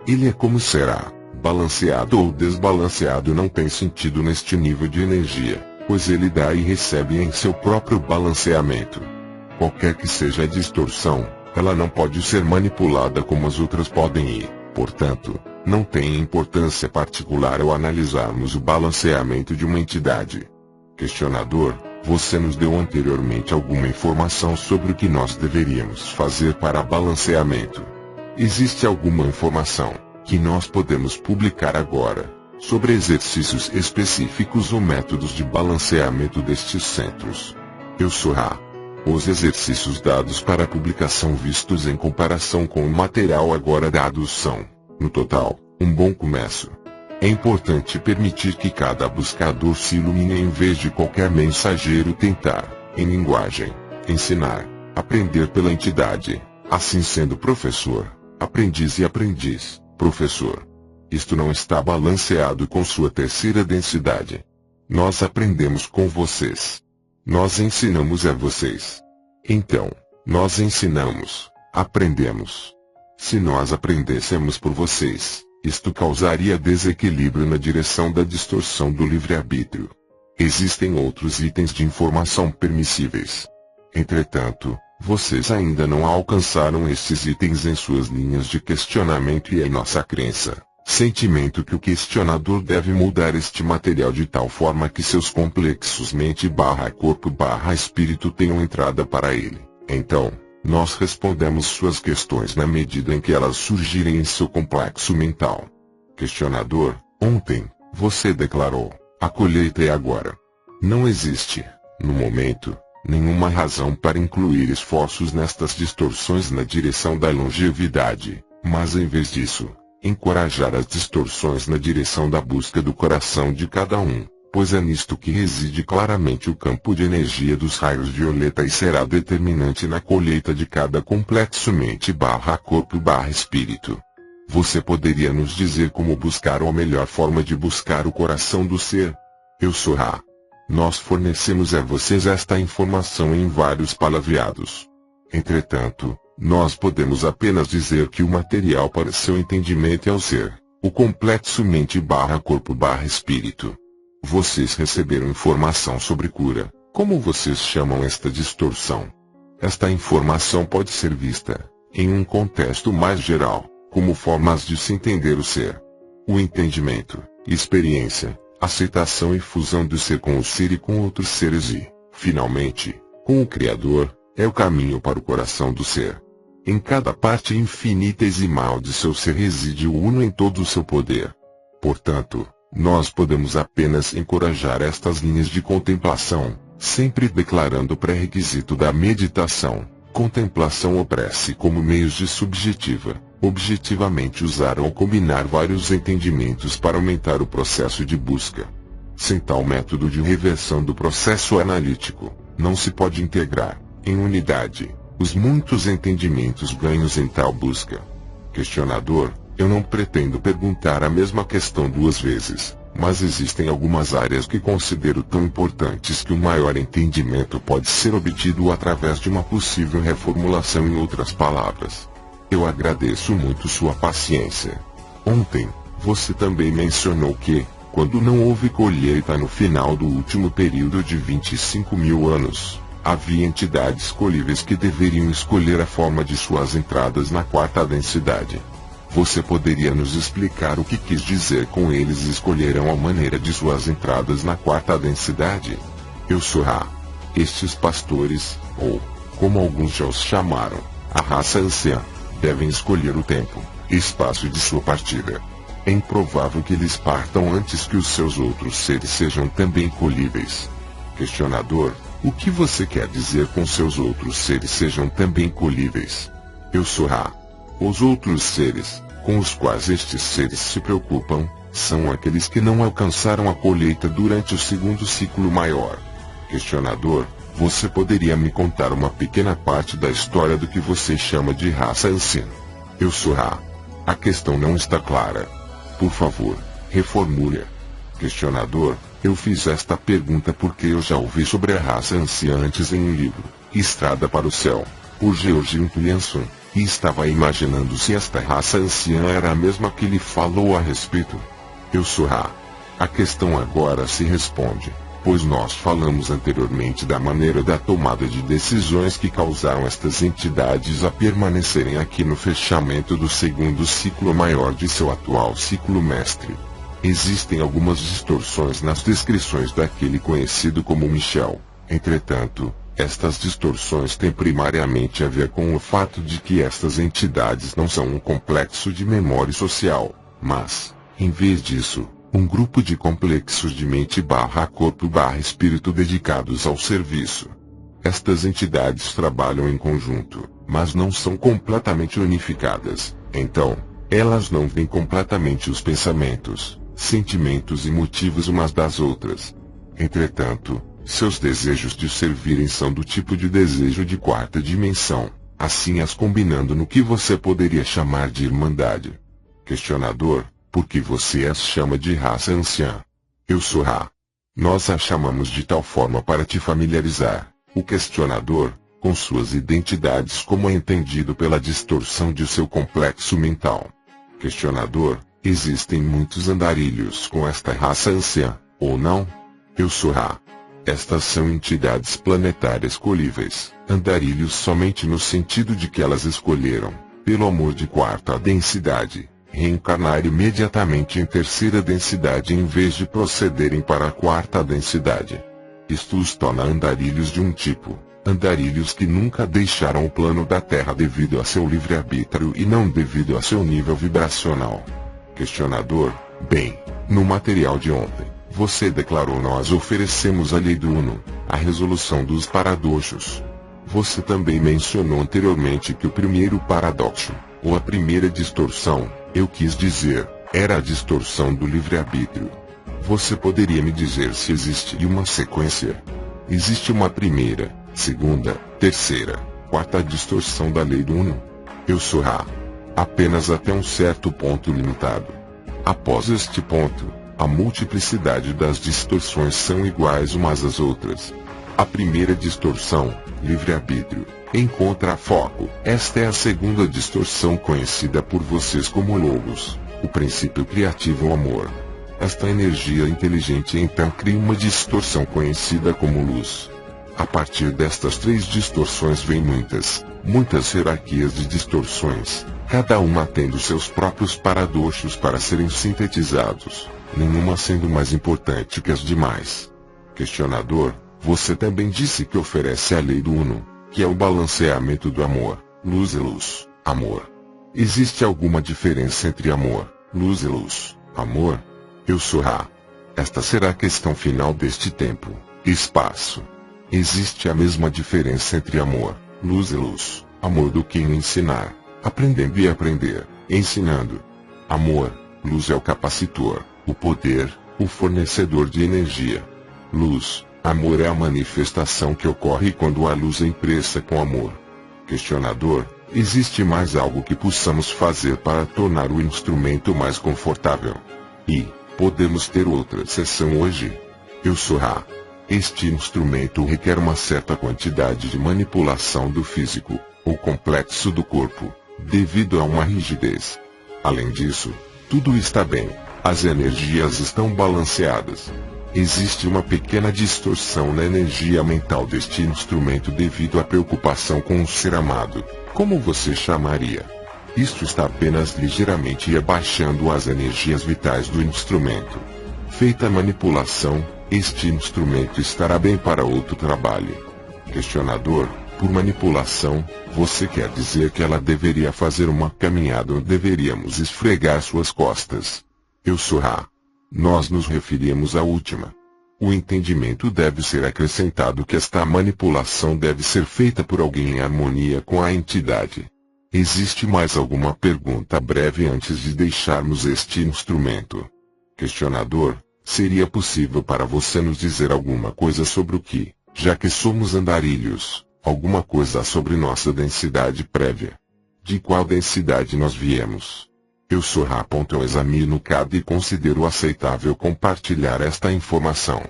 Speaker 2: Ele é como será, balanceado ou desbalanceado não tem sentido neste nível de energia, pois ele dá e recebe em seu próprio balanceamento. Qualquer que seja a distorção, ela não pode ser manipulada como as outras podem e, portanto, não tem importância particular ao analisarmos o balanceamento de uma entidade. Questionador, você nos deu anteriormente alguma informação sobre o que nós deveríamos fazer para balanceamento. Existe alguma informação que nós podemos publicar agora sobre exercícios específicos ou métodos de balanceamento destes centros? Eu sou Ra. Os exercícios dados para publicação vistos em comparação com o material agora dados são, no total, um bom começo. É importante permitir que cada buscador se ilumine em vez de qualquer mensageiro tentar, em linguagem, ensinar, aprender pela entidade, assim sendo professor, aprendiz e aprendiz, professor. Isto não está balanceado com sua terceira densidade. Nós aprendemos com vocês. Nós ensinamos a vocês. Então, nós ensinamos, aprendemos. Se nós aprendêssemos por vocês, isto causaria desequilíbrio na direção da distorção do livre-arbítrio. Existem outros itens de informação permissíveis. Entretanto, vocês ainda não alcançaram estes itens em suas linhas de questionamento e é nossa crença, sentimento que o questionador deve mudar este material de tal forma que seus complexos mente/corpo/espírito tenham entrada para ele. Então, nós respondemos suas questões na medida em que elas surgirem em seu complexo mental. Questionador, ontem, você declarou, a colheita é agora. Não existe, no momento, nenhuma razão para incluir esforços nestas distorções na direção da longevidade, mas em vez disso, encorajar as distorções na direção da busca do coração de cada um, pois é nisto que reside claramente o campo de energia dos raios violeta e será determinante na colheita de cada complexo mente/corpo/espírito. Você poderia nos dizer como buscar ou a melhor forma de buscar o coração do ser? Eu sou Ra. Nós fornecemos a vocês esta informação em vários palavreados. Entretanto, nós podemos apenas dizer que o material para seu entendimento é o ser, o complexo mente/corpo/espírito. Vocês receberam informação sobre cura. Como vocês chamam esta distorção? Esta informação pode ser vista, em um contexto mais geral, como formas de se entender o ser. O entendimento, experiência, aceitação e fusão do ser com o ser e com outros seres e, finalmente, com o Criador, é o caminho para o coração do ser. Em cada parte infinitesimal de seu ser reside o Uno em todo o seu poder. Portanto, nós podemos apenas encorajar estas linhas de contemplação, sempre declarando o pré-requisito da meditação, contemplação ou prece como meios de subjetiva, objetivamente usar ou combinar vários entendimentos para aumentar o processo de busca. Sem tal método de reversão do processo analítico, não se pode integrar, em unidade, os muitos entendimentos ganhos em tal busca. Questionador, eu não pretendo perguntar a mesma questão duas vezes, Mas existem algumas áreas que considero tão importantes que o maior entendimento pode ser obtido através de uma possível reformulação em outras palavras. Eu agradeço muito sua paciência. Ontem, você também mencionou que, quando não houve colheita no final do último período de 25.000 anos, havia entidades colhíveis que deveriam escolher a forma de suas entradas na quarta densidade. Você poderia nos explicar o que quis dizer com eles escolherão a maneira de suas entradas na quarta densidade? Eu sou Ra. Estes pastores, ou, como alguns já os chamaram, a raça anciã, devem escolher o tempo e espaço de sua partida. É improvável que eles partam antes que os seus outros seres sejam também colhíveis. Questionador, o que você quer dizer com seus outros seres sejam também colhíveis? Eu sou Ra. Os outros seres, com os quais estes seres se preocupam, são aqueles que não alcançaram a colheita durante o segundo ciclo maior. Questionador, você poderia me contar uma pequena parte da história do que você chama de raça anciã? Eu sou Ra. A questão não está clara. Por favor, reformule-a. Questionador, eu fiz esta pergunta porque eu já ouvi sobre a raça anciã antes em um livro, Estrada para o Céu, por Georgin Tulianson, e estava imaginando se esta raça anciã era a mesma que lhe falou a respeito. Eu sou Ra. A questão agora se responde, pois nós falamos anteriormente da maneira da tomada de decisões que causaram estas entidades a permanecerem aqui no fechamento do segundo ciclo maior de seu atual ciclo mestre. Existem algumas distorções nas descrições daquele conhecido como Michel. Entretanto, estas distorções têm primariamente a ver com o fato de que estas entidades não são um complexo de memória social, mas, em vez disso, um grupo de complexos de mente/corpo/espírito dedicados ao serviço. Estas entidades trabalham em conjunto, mas não são completamente unificadas. Então, elas não veem completamente os pensamentos, sentimentos e motivos umas das outras. Entretanto, seus desejos de servirem são do tipo de desejo de quarta dimensão, assim as combinando no que você poderia chamar de irmandade. Questionador, por que você as chama de raça anciã? Eu sou Ra. Nós a chamamos de tal forma para te familiarizar, o questionador, com suas identidades como é entendido pela distorção de seu complexo mental. Questionador, existem muitos andarilhos com esta raça anciã, ou não? Eu sou Ra. Estas são entidades planetárias colhíveis, andarilhos somente no sentido de que elas escolheram, pelo amor de quarta densidade, reencarnar imediatamente em terceira densidade em vez de procederem para a quarta densidade. Isto os torna andarilhos de um tipo, andarilhos que nunca deixaram o plano da Terra devido a seu livre-arbítrio e não devido a seu nível vibracional. Questionador, bem, no material de ontem, você declarou nós oferecemos a lei do Uno, a resolução dos paradoxos. Você também mencionou anteriormente que o primeiro paradoxo, ou a primeira distorção, eu quis dizer, era a distorção do livre-arbítrio. Você poderia me dizer se existe uma sequência? Existe uma primeira, segunda, terceira, quarta distorção da lei do Uno? Eu sou Ra. Apenas até um certo ponto limitado. Após este ponto, a multiplicidade das distorções são iguais umas às outras. A primeira distorção, livre-arbítrio, encontra foco. Esta é a segunda distorção conhecida por vocês como Logos, o princípio criativo ou amor. Esta energia inteligente então cria uma distorção conhecida como luz. A partir destas três distorções vêm muitas hierarquias de distorções, cada uma tendo seus próprios paradoxos para serem sintetizados, nenhuma sendo mais importante que as demais. Questionador, você também disse que oferece a lei do Uno, que é o balanceamento do amor, luz e luz, amor. Existe alguma diferença entre amor, luz e luz, amor? Eu sou Ra. Esta será a questão final deste tempo, espaço. Existe a mesma diferença entre amor, luz e luz, amor do que em ensinar, aprendendo e aprender, ensinando. Amor, luz é o capacitor, o poder, o fornecedor de energia. Luz, amor é a manifestação que ocorre quando a luz é impressa com amor. Questionador, existe mais algo que possamos fazer para tornar o instrumento mais confortável? E, Podemos ter outra sessão hoje? Eu sou Ra. Este instrumento requer uma certa quantidade de manipulação do físico, ou complexo do corpo, devido a uma rigidez. Além disso, tudo está bem, as energias estão balanceadas. Existe uma pequena distorção na energia mental deste instrumento devido à preocupação com o ser amado, como você chamaria. Isto está apenas ligeiramente abaixando as energias vitais do instrumento. Feita a manipulação, este instrumento estará bem para outro trabalho. Questionador: por manipulação, você quer dizer que ela deveria fazer uma caminhada ou deveríamos esfregar suas costas? Eu sou Ra. Nós nos referimos à última. O entendimento deve ser acrescentado que esta manipulação deve ser feita por alguém em harmonia com a entidade. Existe mais alguma pergunta breve antes de deixarmos este instrumento? Questionador: seria possível para você nos dizer alguma coisa sobre o que, já que somos andarilhos, alguma coisa sobre nossa densidade prévia? De qual densidade nós viemos? Eu sou Ra. Eu examino cada e considero aceitável compartilhar esta informação.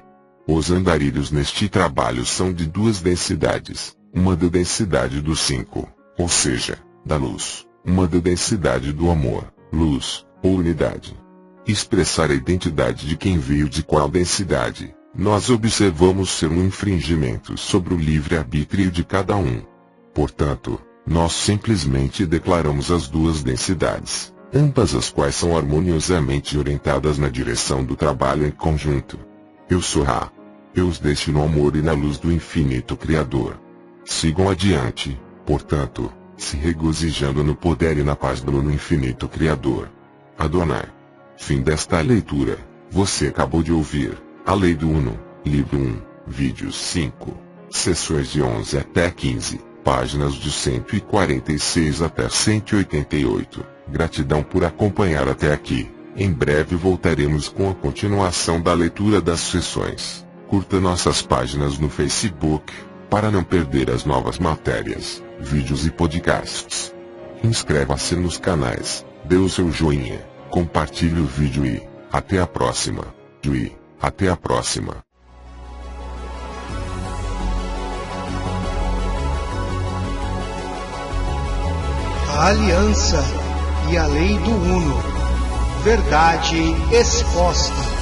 Speaker 2: Os andarilhos neste trabalho são de duas densidades, uma da densidade do 5, ou seja, da luz, uma da densidade do amor, luz, ou unidade. Expressar a identidade de quem veio de qual densidade, nós observamos ser um infringimento sobre o livre-arbítrio de cada um. Portanto, nós simplesmente declaramos as duas densidades, ambas as quais são harmoniosamente orientadas na direção do trabalho em conjunto. Eu sou Ra. Eu os deixo no amor e na luz do infinito Criador. Sigam adiante, portanto, se regozijando no poder e na paz do infinito Criador. Adonai. Fim desta leitura. Você acabou de ouvir A Lei do Uno, livro 1, vídeos 5, sessões de 11 até 15, páginas de 146 até 188. Gratidão por acompanhar até aqui. Em breve voltaremos com a continuação da leitura das sessões. Curta nossas páginas no Facebook, para não perder as novas matérias, vídeos e podcasts. Inscreva-se nos canais, dê o seu joinha, compartilhe o vídeo e até a próxima. Até a próxima.
Speaker 1: A Aliança e a Lei do Uno. Verdade exposta.